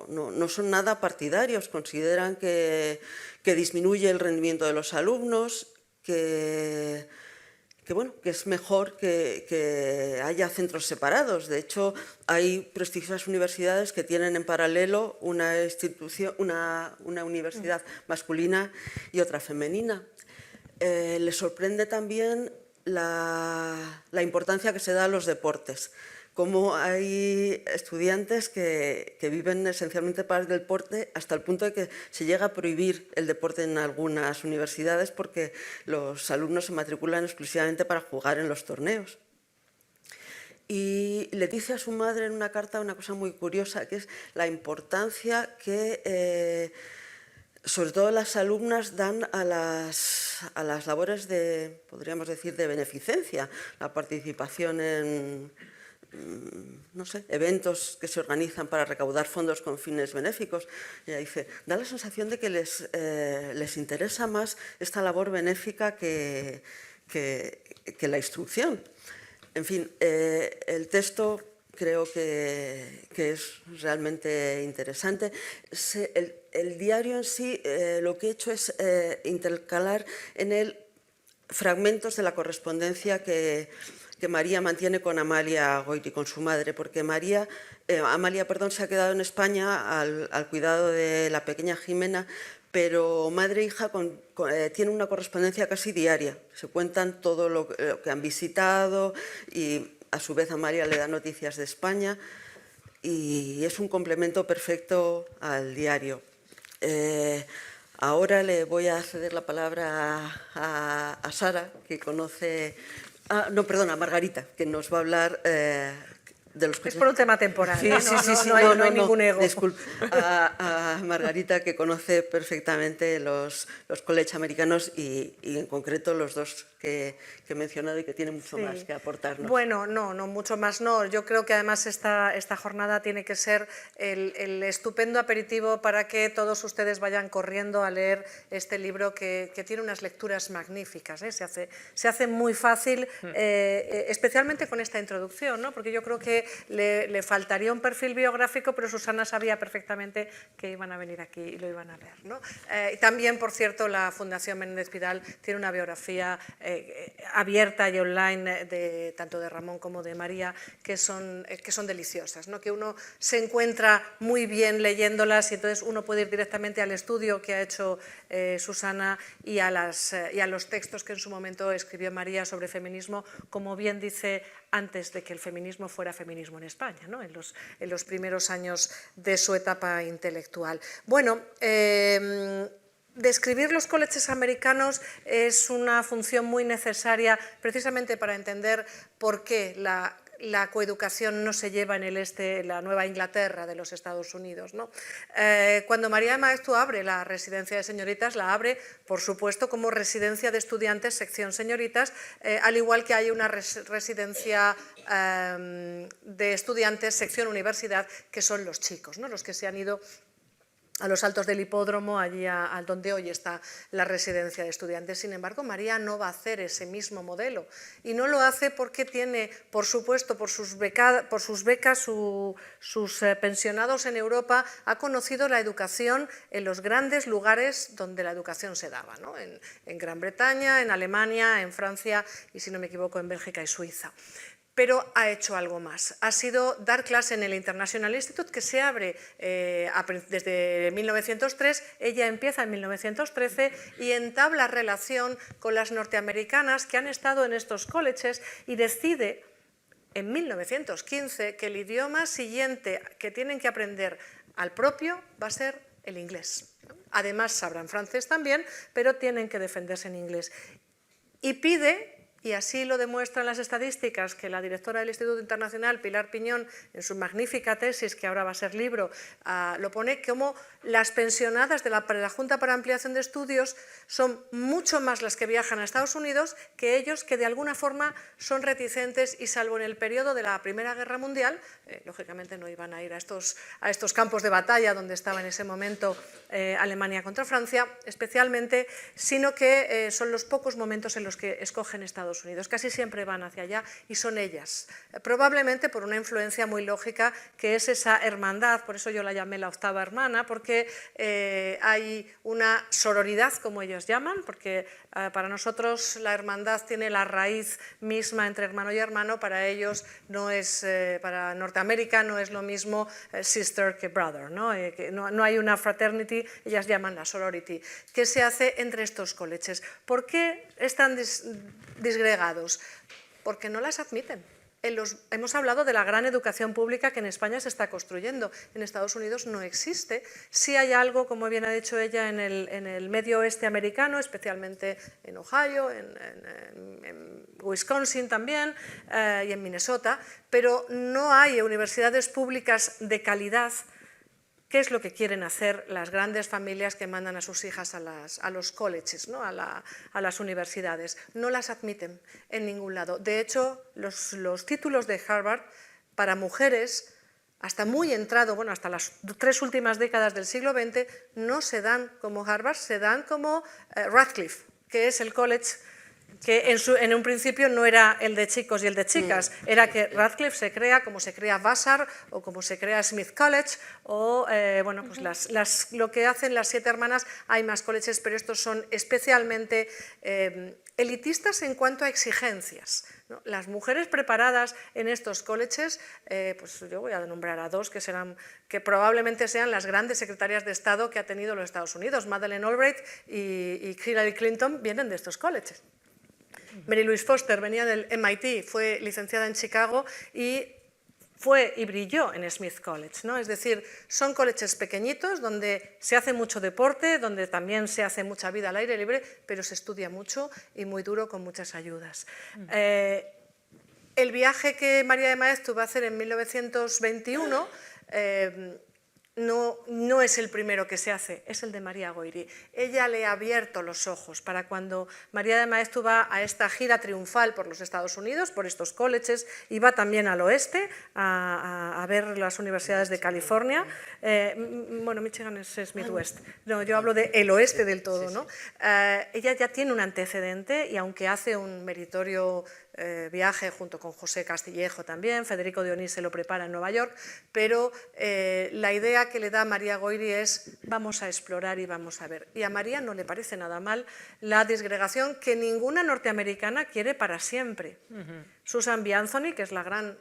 son nada partidarios, consideran que disminuye el rendimiento de los alumnos, que es mejor que haya centros separados. De hecho, hay prestigiosas universidades que tienen en paralelo una universidad masculina y otra femenina. Les sorprende también la importancia que se da a los deportes. Cómo hay estudiantes que viven esencialmente para el deporte hasta el punto de que se llega a prohibir el deporte en algunas universidades porque los alumnos se matriculan exclusivamente para jugar en los torneos. Y le dice a su madre en una carta una cosa muy curiosa, que es la importancia que sobre todo las alumnas dan a las labores de, podríamos decir, de beneficencia, la participación en no sé, eventos que se organizan para recaudar fondos con fines benéficos. Ella dice, da la sensación de que les interesa más esta labor benéfica que la instrucción. En fin, el texto creo que es realmente interesante. El diario en sí, lo que he hecho es intercalar en él fragmentos de la correspondencia que María mantiene con Amalia Goiti, con su madre, porque Amalia se ha quedado en España al cuidado de la pequeña Jimena, pero madre e hija tienen una correspondencia casi diaria. Se cuentan todo lo que han visitado y a su vez Amalia le da noticias de España y es un complemento perfecto al diario. Ahora le voy a ceder la palabra a Sara, que conoce... a Margarita, que nos va a hablar los Es por un tema temporal, Sí, ¿no? sí, sí, sí, No hay ningún ego. Disculpe, a Margarita, que conoce perfectamente los college americanos y en concreto los dos que he mencionado y que tiene mucho más que aportarnos. Bueno, no, mucho más no. Yo creo que además esta jornada tiene que ser el estupendo aperitivo para que todos ustedes vayan corriendo a leer este libro que tiene unas lecturas magníficas, ¿eh? Se hace muy fácil, especialmente con esta introducción, ¿no? Porque yo creo que le faltaría un perfil biográfico, pero Susana sabía perfectamente que iban a venir aquí y lo iban a ver, ¿no? También, por cierto, la Fundación Menéndez Pidal tiene una biografía abierta y online tanto de Ramón como de María, que son deliciosas, ¿no? Que uno se encuentra muy bien leyéndolas y entonces uno puede ir directamente al estudio que ha hecho Susana y a los textos que en su momento escribió María sobre feminismo, como bien dice, antes de que el feminismo fuera feminismo en España, ¿no? En los primeros años de su etapa intelectual. Bueno, describir los colleges americanos es una función muy necesaria precisamente para entender por qué la coeducación no se lleva en el este, la Nueva Inglaterra de los Estados Unidos, ¿no? Cuando María de Maeztu abre la residencia de señoritas, la abre, por supuesto, como residencia de estudiantes, sección señoritas, al igual que hay una residencia de estudiantes, sección universidad, que son los chicos, ¿no? Los que se han ido a los altos del hipódromo, allí donde hoy está la residencia de estudiantes. Sin embargo, María no va a hacer ese mismo modelo y no lo hace porque tiene, por supuesto, por sus becas, sus pensionados en Europa, ha conocido la educación en los grandes lugares donde la educación se daba, ¿no? En Gran Bretaña, en Alemania, en Francia y, si no me equivoco, en Bélgica y Suiza. Pero ha hecho algo más. Ha sido dar clase en el International Institute, que se abre desde 1903. Ella empieza en 1913 y entabla relación con las norteamericanas que han estado en estos colleges y decide en 1915 que el idioma siguiente que tienen que aprender al propio va a ser el inglés. Además sabrán francés también, pero tienen que defenderse en inglés. Y pide, y así lo demuestran las estadísticas que la directora del Instituto Internacional, Pilar Piñón, en su magnífica tesis, que ahora va a ser libro, lo pone, como las pensionadas de la Junta para Ampliación de Estudios son mucho más las que viajan a Estados Unidos que ellos, que de alguna forma son reticentes y, salvo en el periodo de la Primera Guerra Mundial, lógicamente no iban a ir a estos campos de batalla donde estaba en ese momento Alemania contra Francia, especialmente, sino que son los pocos momentos en los que escogen Estados Unidos. Casi siempre van hacia allá y son ellas, probablemente por una influencia muy lógica que es esa hermandad, por eso yo la llamé la octava hermana, porque hay una sororidad, como ellos llaman, porque para nosotros la hermandad tiene la raíz misma entre hermano y hermano, para ellos no es, para Norteamérica no es lo mismo sister que brother, ¿no? No hay una fraternity, ellas llaman la sorority, que se hace entre estos colleges. ¿Por qué están disgregados? Porque no las admiten. Hemos hablado de la gran educación pública que en España se está construyendo. En Estados Unidos no existe. Sí hay algo, como bien ha dicho ella, en el medio oeste americano, especialmente en Ohio, en Wisconsin también y en Minnesota, pero no hay universidades públicas de calidad. ¿Qué es lo que quieren hacer las grandes familias que mandan a sus hijas a los colleges, ¿no? a las universidades? No las admiten en ningún lado. De hecho, los títulos de Harvard para mujeres, hasta muy entrado, bueno, hasta las 3 últimas décadas del siglo XX, no se dan como Harvard, se dan como Radcliffe, que es el college que en un principio no era el de chicos y el de chicas, era que Radcliffe se crea como se crea Vassar o como se crea Smith College o bueno, pues lo que hacen las 7 hermanas. Hay más colleges, pero estos son especialmente elitistas en cuanto a exigencias, ¿no? Las mujeres preparadas en estos colleges, pues yo voy a nombrar a 2 que probablemente sean las grandes secretarias de Estado que ha tenido los Estados Unidos. Madeleine Albright y Hillary Clinton vienen de estos colleges. Mary Louise Foster venía del MIT, fue licenciada en Chicago y brilló en Smith College, ¿no? Es decir, son colleges pequeñitos donde se hace mucho deporte, donde también se hace mucha vida al aire libre, pero se estudia mucho y muy duro con muchas ayudas. El viaje que María de Maeztu va a hacer en 1921 no es el primero que se hace, es el de María Goyri. Ella le ha abierto los ojos para cuando María de Maeztu va a esta gira triunfal por los Estados Unidos, por estos colleges, y va también al oeste a ver las universidades de California. Bueno, Michigan es Midwest. No, yo hablo del oeste del todo, ¿no? Ella ya tiene un antecedente y aunque hace un meritorio viaje junto con José Castillejo también, Federico Dionís se lo prepara en Nueva York, pero la idea que le da María Goyri es vamos a explorar y vamos a ver. Y a María no le parece nada mal la disgregación que ninguna norteamericana quiere para siempre. Susan B. Anthony, que es la gran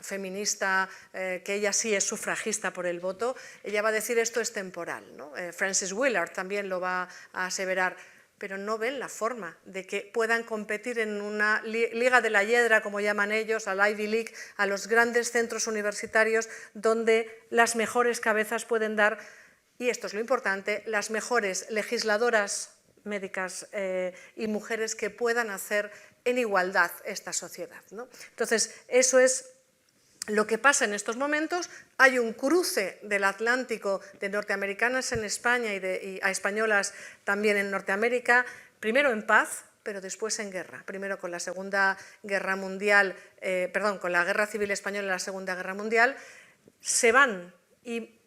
feminista, que ella sí es sufragista por el voto, ella va a decir esto es temporal, ¿no? Frances Willard también lo va a aseverar, pero no ven la forma de que puedan competir en una liga de la hiedra, como llaman ellos, al Ivy League, a los grandes centros universitarios donde las mejores cabezas pueden dar, y esto es lo importante, las mejores legisladoras médicas y mujeres que puedan hacer en igualdad esta sociedad, ¿no? Entonces, eso es lo que pasa en estos momentos. Hay un cruce del Atlántico de norteamericanas en España y a españolas también en Norteamérica, primero en paz, pero después en guerra. Primero con la Segunda Guerra Mundial, con la Guerra Civil Española y la Segunda Guerra Mundial, se van y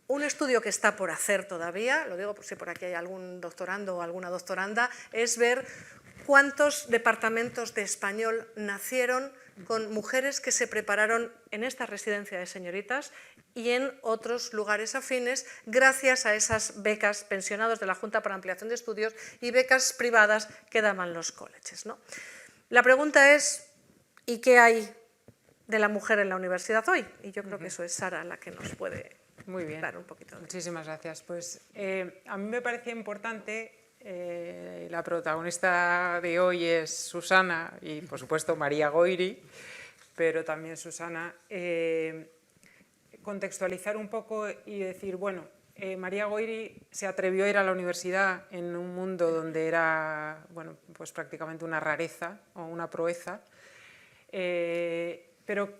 un estudio que está por hacer todavía, lo digo por si por aquí hay algún doctorando o alguna doctoranda, es ver cuántos departamentos de español nacieron con mujeres que se prepararon en esta residencia de señoritas y en otros lugares afines gracias a esas becas, pensionados de la Junta para Ampliación de Estudios y becas privadas que daban los colleges, ¿no? La pregunta es, ¿y qué hay de la mujer en la universidad hoy? Y yo creo que eso es Sara la que nos puede dar un poquito de... Muchísimas gracias. Pues a mí me parecía importante, la protagonista de hoy es Susana y por supuesto María Goyri, pero también Susana, contextualizar un poco y decir, bueno, María Goyri se atrevió a ir a la universidad en un mundo donde era, bueno, pues prácticamente una rareza o una proeza, pero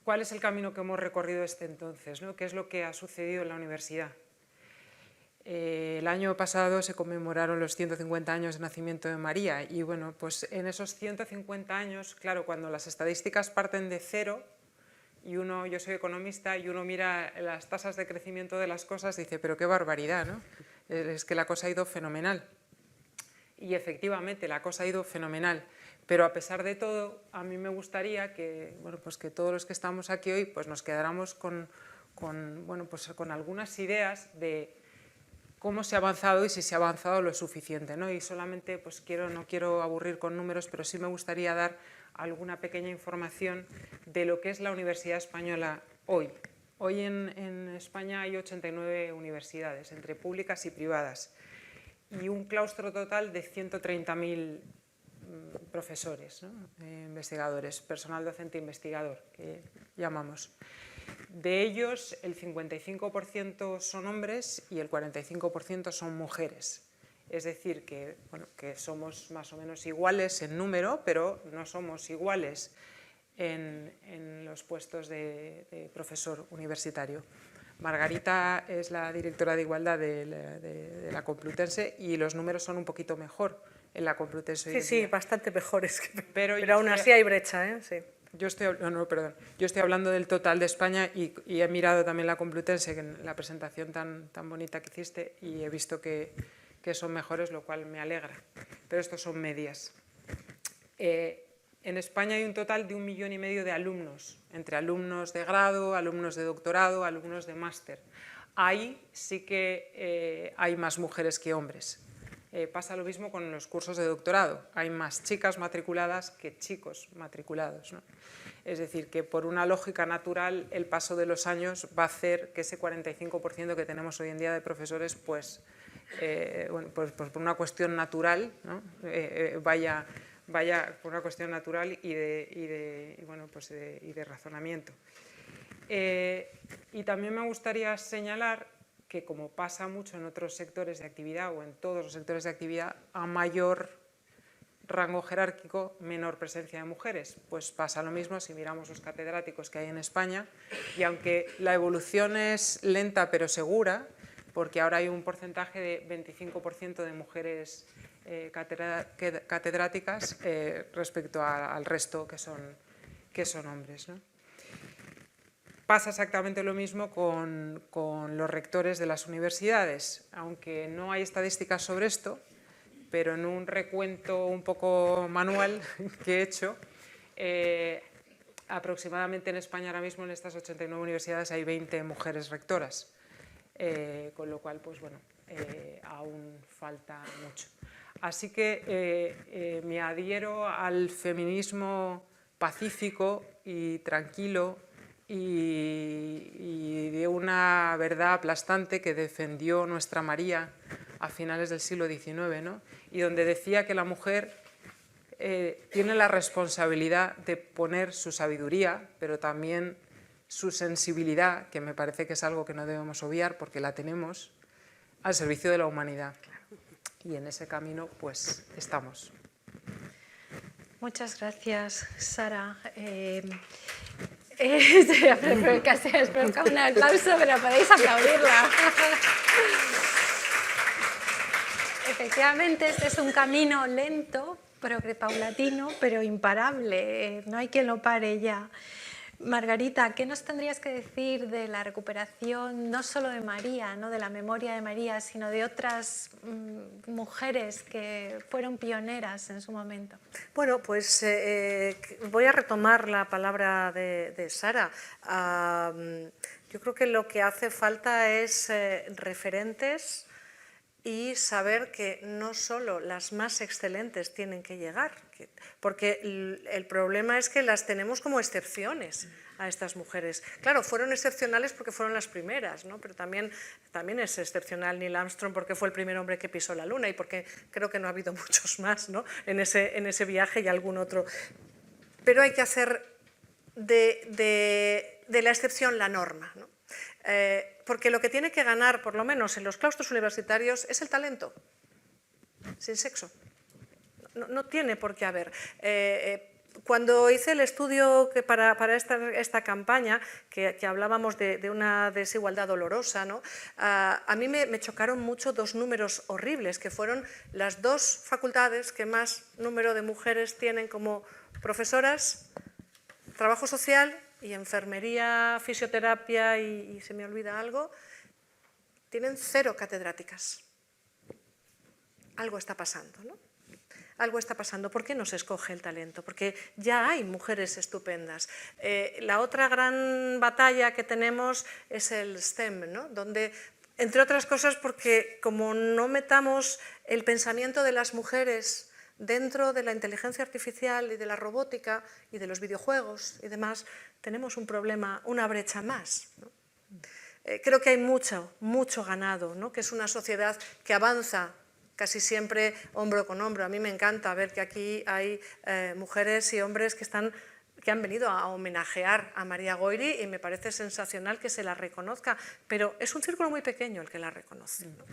¿cuál es el camino que hemos recorrido desde entonces, ¿no? ¿Qué es lo que ha sucedido en la universidad? El año pasado se conmemoraron los 150 años de nacimiento de María y bueno, pues en esos 150 años, claro, cuando las estadísticas parten de cero y yo soy economista y uno mira las tasas de crecimiento de las cosas y dice, pero qué barbaridad, ¿no? Es que la cosa ha ido fenomenal. Y efectivamente la cosa ha ido fenomenal, pero a pesar de todo, a mí me gustaría que, bueno, pues que todos los que estamos aquí hoy pues nos quedáramos con algunas ideas de cómo se ha avanzado y si se ha avanzado lo suficiente, ¿no? Y solamente pues no quiero aburrir con números, pero sí me gustaría dar alguna pequeña información de lo que es la Universidad Española hoy. Hoy en España hay 89 universidades, entre públicas y privadas, y un claustro total de 130.000 profesores, ¿no? Investigadores, personal docente investigador, que llamamos. De ellos, el 55% son hombres y el 45% son mujeres. Es decir, que somos más o menos iguales en número, pero no somos iguales en los puestos de profesor universitario. Margarita es la directora de Igualdad de la Complutense y los números son un poquito mejor en la Complutense. Sí, bastante mejores, pero aún así hay brecha, ¿eh? Sí. Yo estoy hablando del total de España y he mirado también la Complutense, en la presentación tan bonita que hiciste, y he visto que son mejores, lo cual me alegra, pero estos son medias. En España hay un total de 1,5 millones de alumnos, entre alumnos de grado, alumnos de doctorado, alumnos de máster. Ahí sí que hay más mujeres que hombres. Pasa lo mismo con los cursos de doctorado. Hay más chicas matriculadas que chicos matriculados, ¿no? Es decir, que por una lógica natural el paso de los años va a hacer que ese 45% que tenemos hoy en día de profesores, pues por una cuestión natural, ¿no? vaya por una cuestión natural y de razonamiento. Y también me gustaría señalar que, como pasa mucho en otros sectores de actividad o en todos los sectores de actividad, a mayor rango jerárquico, menor presencia de mujeres. Pues pasa lo mismo si miramos los catedráticos que hay en España, y aunque la evolución es lenta pero segura, porque ahora hay un porcentaje de 25% de mujeres catedráticas respecto al resto que son hombres, ¿no? Pasa exactamente lo mismo con los rectores de las universidades, aunque no hay estadísticas sobre esto, pero en un recuento un poco manual que he hecho, aproximadamente en España ahora mismo en estas 89 universidades hay 20 mujeres rectoras, con lo cual, pues bueno, aún falta mucho. Así que me adhiero al feminismo pacífico y tranquilo y de una verdad aplastante que defendió nuestra María a finales del siglo XIX, ¿no? Y donde decía que la mujer tiene la responsabilidad de poner su sabiduría, pero también su sensibilidad, que me parece que es algo que no debemos obviar porque la tenemos, al servicio de la humanidad. Y en ese camino pues estamos. Muchas gracias, Sara. Casi es un aplauso, pero podéis aplaudirla. Efectivamente, este es un camino lento, paulatino, pero imparable. No hay quien lo pare ya. Margarita, ¿qué nos tendrías que decir de la recuperación no solo de María, ¿no? de la memoria de María, sino de otras mujeres que fueron pioneras en su momento? Bueno, pues voy a retomar la palabra de Sara. Yo creo que lo que hace falta es referentes y saber que no solo las más excelentes tienen que llegar, porque el problema es que las tenemos como excepciones a estas mujeres. Claro, fueron excepcionales porque fueron las primeras, ¿no? Pero también es excepcional Neil Armstrong porque fue el primer hombre que pisó la Luna y porque creo que no ha habido muchos más, ¿no? en ese viaje y algún otro. Pero hay que hacer de la excepción la norma, ¿no? Porque lo que tiene que ganar, por lo menos en los claustros universitarios, es el talento, sin sexo. No tiene por qué haber. Cuando hice el estudio que para esta campaña, que hablábamos de una desigualdad dolorosa, ¿no? A mí me chocaron mucho dos números horribles, que fueron las dos facultades que más número de mujeres tienen como profesoras, trabajo social y enfermería, fisioterapia y se me olvida algo, tienen 0 catedráticas. Algo está pasando, ¿no? Algo está pasando. ¿Por qué no se escoge el talento? Porque ya hay mujeres estupendas. La otra gran batalla que tenemos es el STEM, ¿no? Donde, entre otras cosas, porque como no metamos el pensamiento de las mujeres dentro de la inteligencia artificial y de la robótica y de los videojuegos y demás, tenemos un problema, una brecha más, ¿no? Creo que hay mucho ganado, ¿no? Que es una sociedad que avanza casi siempre hombro con hombro. A mí me encanta ver que aquí hay mujeres y hombres que han venido a homenajear a María Goyri y me parece sensacional que se la reconozca, pero es un círculo muy pequeño el que la reconoce, ¿no?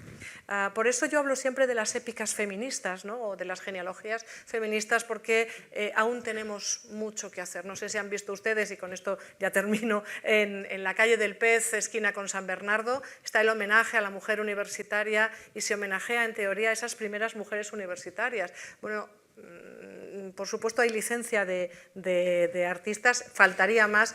Por eso yo hablo siempre de las épicas feministas, ¿no? O de las genealogías feministas, porque aún tenemos mucho que hacer. No sé si han visto ustedes, y con esto ya termino, en la calle del Pez, esquina con San Bernardo, está el homenaje a la mujer universitaria y se homenajea en teoría a esas primeras mujeres universitarias. Bueno, por supuesto hay licencia de artistas, faltaría más,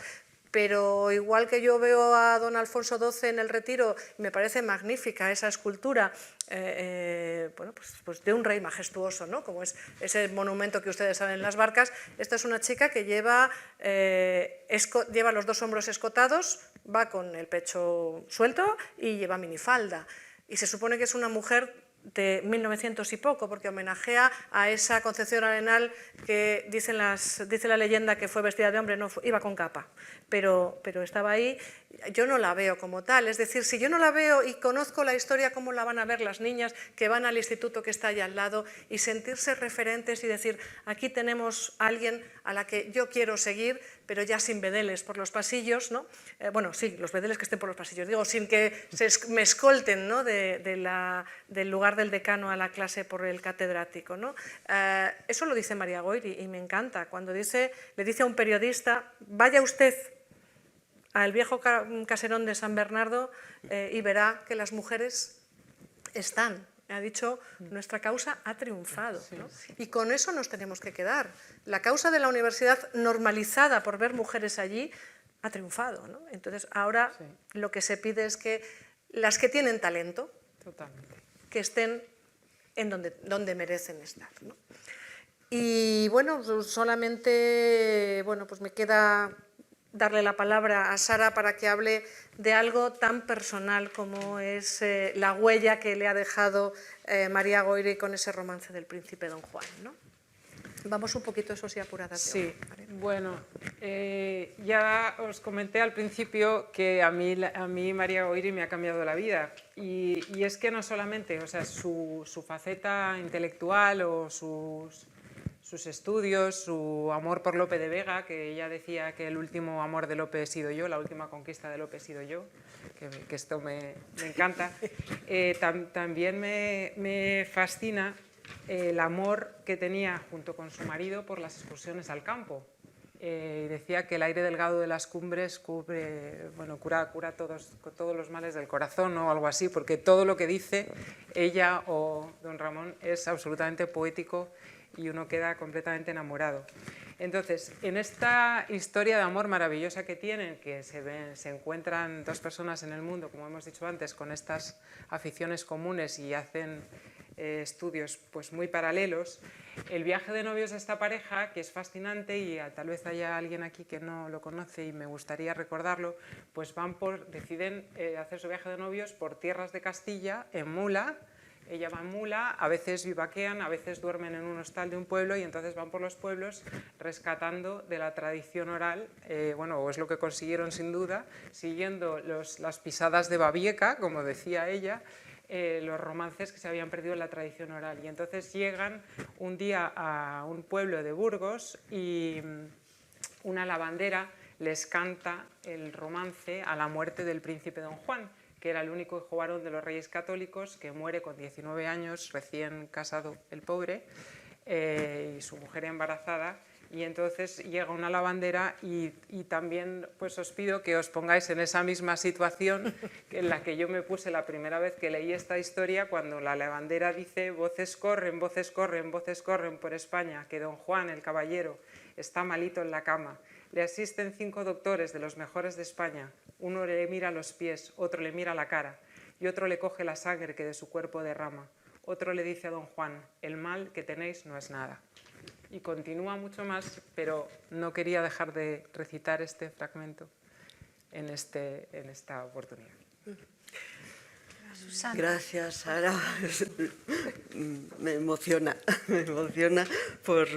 pero igual que yo veo a don Alfonso XII en el Retiro, me parece magnífica esa escultura, bueno, pues de un rey majestuoso, ¿no? Como es ese monumento que ustedes saben en las Barcas. Esta es una chica que lleva los 2 hombros escotados, va con el pecho suelto y lleva minifalda. Y se supone que es una mujer de 1900 y poco, porque homenajea a esa Concepción Arenal que dice la leyenda que fue vestida de hombre, no iba con capa, pero estaba ahí yo no la veo como tal. Es decir, si yo no la veo y conozco la historia, ¿cómo la van a ver las niñas que van al instituto que está allá al lado y sentirse referentes y decir, aquí tenemos a alguien a la que yo quiero seguir, pero ya sin bedeles por los pasillos, ¿no? Bueno, sí, los bedeles que estén por los pasillos, digo, sin que me escolten, ¿no? del lugar del decano a la clase por el catedrático, ¿no? Eso lo dice María Goyri y me encanta, cuando le dice a un periodista, vaya usted al viejo caserón de San Bernardo y verá que las mujeres están. Ha dicho, nuestra causa ha triunfado, ¿no? Y con eso nos tenemos que quedar. La causa de la universidad, normalizada por ver mujeres allí, ha triunfado, ¿no? Entonces, ahora lo que se pide es que las que tienen talento, que estén en donde merecen estar, ¿no? Y bueno, solamente pues me queda darle la palabra a Sara para que hable de algo tan personal como es la huella que le ha dejado María Goyri con ese romance del príncipe Don Juan, ¿no? Vamos un poquito, eso sí, apuradas. Sí, bueno, ya os comenté al principio que a mí María Goyri me ha cambiado la vida y es que no solamente, o sea, su faceta intelectual o sus estudios, su amor por Lope de Vega, que ella decía que el último amor de Lope he sido yo, la última conquista de Lope he sido yo, que esto me encanta. También me fascina el amor que tenía junto con su marido por las excursiones al campo. Decía que el aire delgado de las cumbres cura todos los males del corazón o algo así, porque todo lo que dice ella o don Ramón es absolutamente poético y uno queda completamente enamorado. Entonces, en esta historia de amor maravillosa que tienen, que se encuentran dos personas en el mundo, como hemos dicho antes, con estas aficiones comunes y hacen estudios pues muy paralelos, el viaje de novios de esta pareja, que es fascinante y tal vez haya alguien aquí que no lo conoce y me gustaría recordarlo, pues deciden hacer su viaje de novios por tierras de Castilla en mula. Ella va en mula, a veces vivaquean, a veces duermen en un hostal de un pueblo y entonces van por los pueblos rescatando de la tradición oral, o es lo que consiguieron sin duda, siguiendo las pisadas de Babieca, como decía ella, los romances que se habían perdido en la tradición oral. Y entonces llegan un día a un pueblo de Burgos y una lavandera les canta el romance a la muerte del príncipe Don Juan, que era el único hijo varón de los reyes católicos, que muere con 19 años, recién casado el pobre, y su mujer embarazada, y entonces llega una lavandera y también pues os pido que os pongáis en esa misma situación en la que yo me puse la primera vez que leí esta historia, cuando la lavandera dice: voces corren, voces corren, voces corren por España, que Don Juan, el caballero, está malito en la cama. Le asisten 5 doctores de los mejores de España. Uno le mira los pies, otro le mira la cara y otro le coge la sangre que de su cuerpo derrama. Otro le dice a Don Juan: el mal que tenéis no es nada. Y continúa mucho más, pero no quería dejar de recitar este fragmento en esta oportunidad. Susana. Gracias, Sara. Me emociona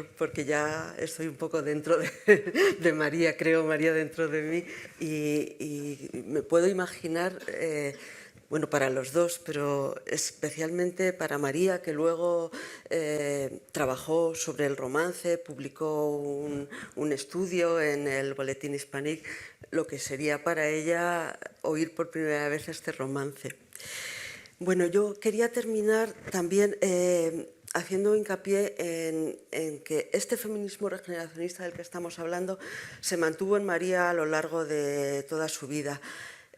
porque ya estoy un poco dentro de María, creo María dentro de mí, y me puedo imaginar, para los dos, pero especialmente para María, que luego trabajó sobre el romance, publicó un estudio en el Boletín Hispanic, lo que sería para ella oír por primera vez este romance. Bueno, yo quería terminar también haciendo hincapié en que este feminismo regeneracionista del que estamos hablando se mantuvo en María a lo largo de toda su vida.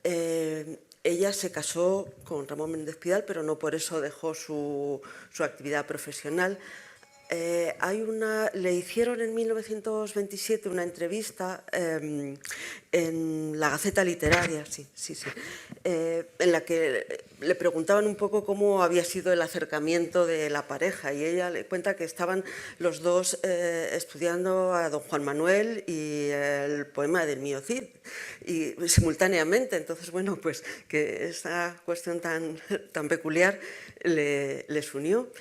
Ella se casó con Ramón Méndez Pidal, pero no por eso dejó su actividad profesional. Le hicieron en 1927 una entrevista en la Gaceta Literaria, en la que le preguntaban un poco cómo había sido el acercamiento de la pareja, y ella le cuenta que estaban los dos estudiando a don Juan Manuel y el poema del Mío Cid, y simultáneamente. Entonces, pues que esa cuestión tan peculiar les unió.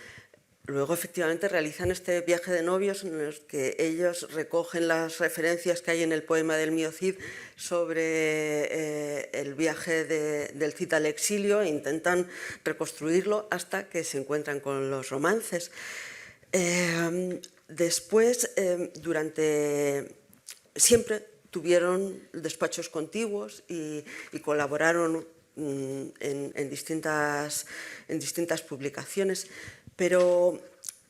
luego efectivamente realizan este viaje de novios en el que ellos recogen las referencias que hay en el poema del mío Cid sobre el viaje del Cid al exilio e intentan reconstruirlo hasta que se encuentran con los romances. Después, siempre tuvieron despachos contiguos y colaboraron en distintas publicaciones, pero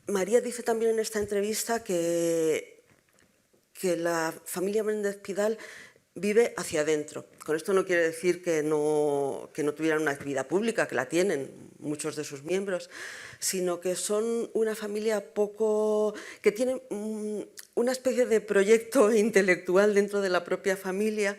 María dice también en esta entrevista que la familia Méndez Pidal vive hacia adentro. Con esto no quiere decir que no tuvieran una actividad pública, que la tienen muchos de sus miembros, sino que son una familia que tiene una especie de proyecto intelectual dentro de la propia familia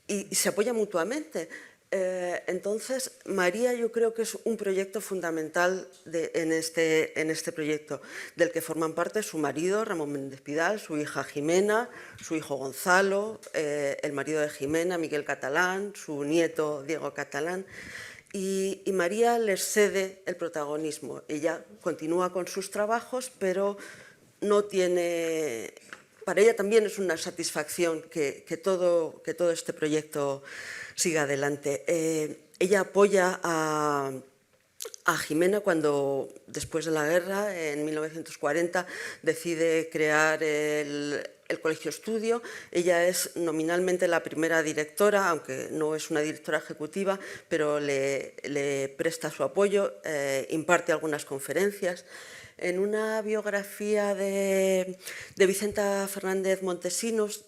y se apoya mutuamente. Entonces, María yo creo que es un proyecto fundamental en este proyecto, del que forman parte su marido, Ramón Méndez Pidal, su hija Jimena, su hijo Gonzalo, el marido de Jimena, Miguel Catalán, su nieto Diego Catalán, y María les cede el protagonismo. Ella continúa con sus trabajos, pero no tiene... Para ella también es una satisfacción que todo este proyecto siga adelante. Ella apoya a Jimena cuando, después de la guerra, en 1940, decide crear el Colegio Estudio. Ella es nominalmente la primera directora, aunque no es una directora ejecutiva, pero le presta su apoyo, imparte algunas conferencias. En una biografía de Vicenta Fernández Montesinos,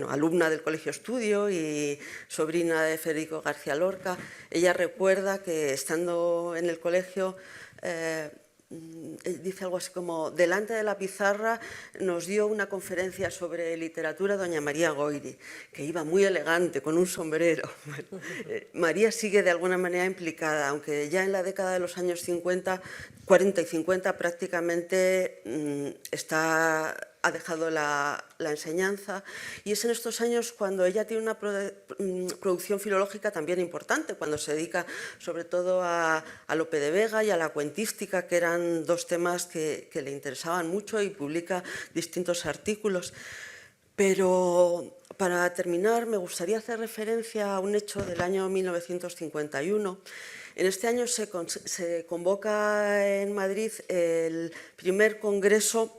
alumna del Colegio Estudio y sobrina de Federico García Lorca, ella recuerda que estando en el colegio, dice algo así como: delante de la pizarra nos dio una conferencia sobre literatura doña María Goiri, que iba muy elegante, con un sombrero. María sigue de alguna manera implicada, aunque ya en la década de los años 40 y 50 prácticamente ha dejado la enseñanza, y es en estos años cuando ella tiene una producción filológica también importante, cuando se dedica sobre todo a Lope de Vega y a la cuentística, que eran dos temas que le interesaban mucho, y publica distintos artículos. Pero para terminar me gustaría hacer referencia a un hecho del año 1951. En este año se convoca en Madrid el primer congreso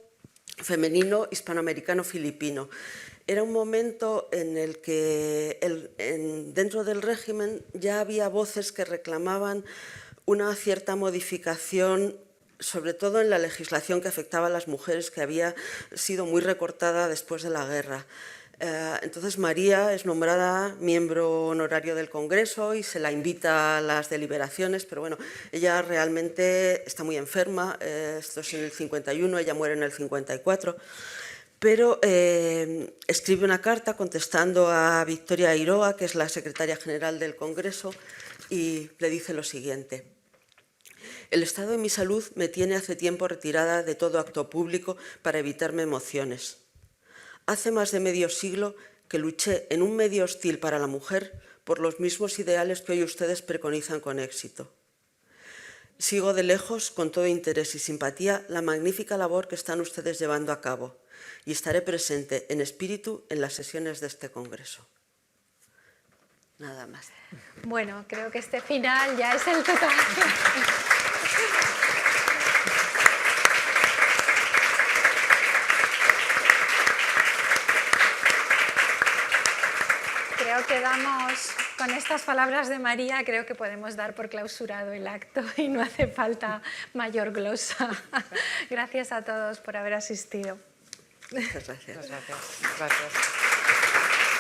femenino hispanoamericano-filipino. Era un momento en el que dentro del régimen ya había voces que reclamaban una cierta modificación, sobre todo en la legislación que afectaba a las mujeres, que había sido muy recortada después de la guerra. Entonces María es nombrada miembro honorario del Congreso y se la invita a las deliberaciones, pero bueno, ella realmente está muy enferma. Esto es en el 51, ella muere en el 54, pero escribe una carta contestando a Victoria Eiroa, que es la secretaria general del Congreso, y le dice lo siguiente: el estado de mi salud me tiene hace tiempo retirada de todo acto público para evitarme emociones. Hace más de medio siglo que luché en un medio hostil para la mujer por los mismos ideales que hoy ustedes preconizan con éxito. Sigo de lejos, con todo interés y simpatía, la magnífica labor que están ustedes llevando a cabo, y estaré presente en espíritu en las sesiones de este Congreso. Nada más. Bueno, creo que este final ya es el total. Creo que con estas palabras de María, creo que podemos dar por clausurado el acto y no hace falta mayor glosa. Gracias a todos por haber asistido. Muchas gracias. Muchas gracias. Gracias.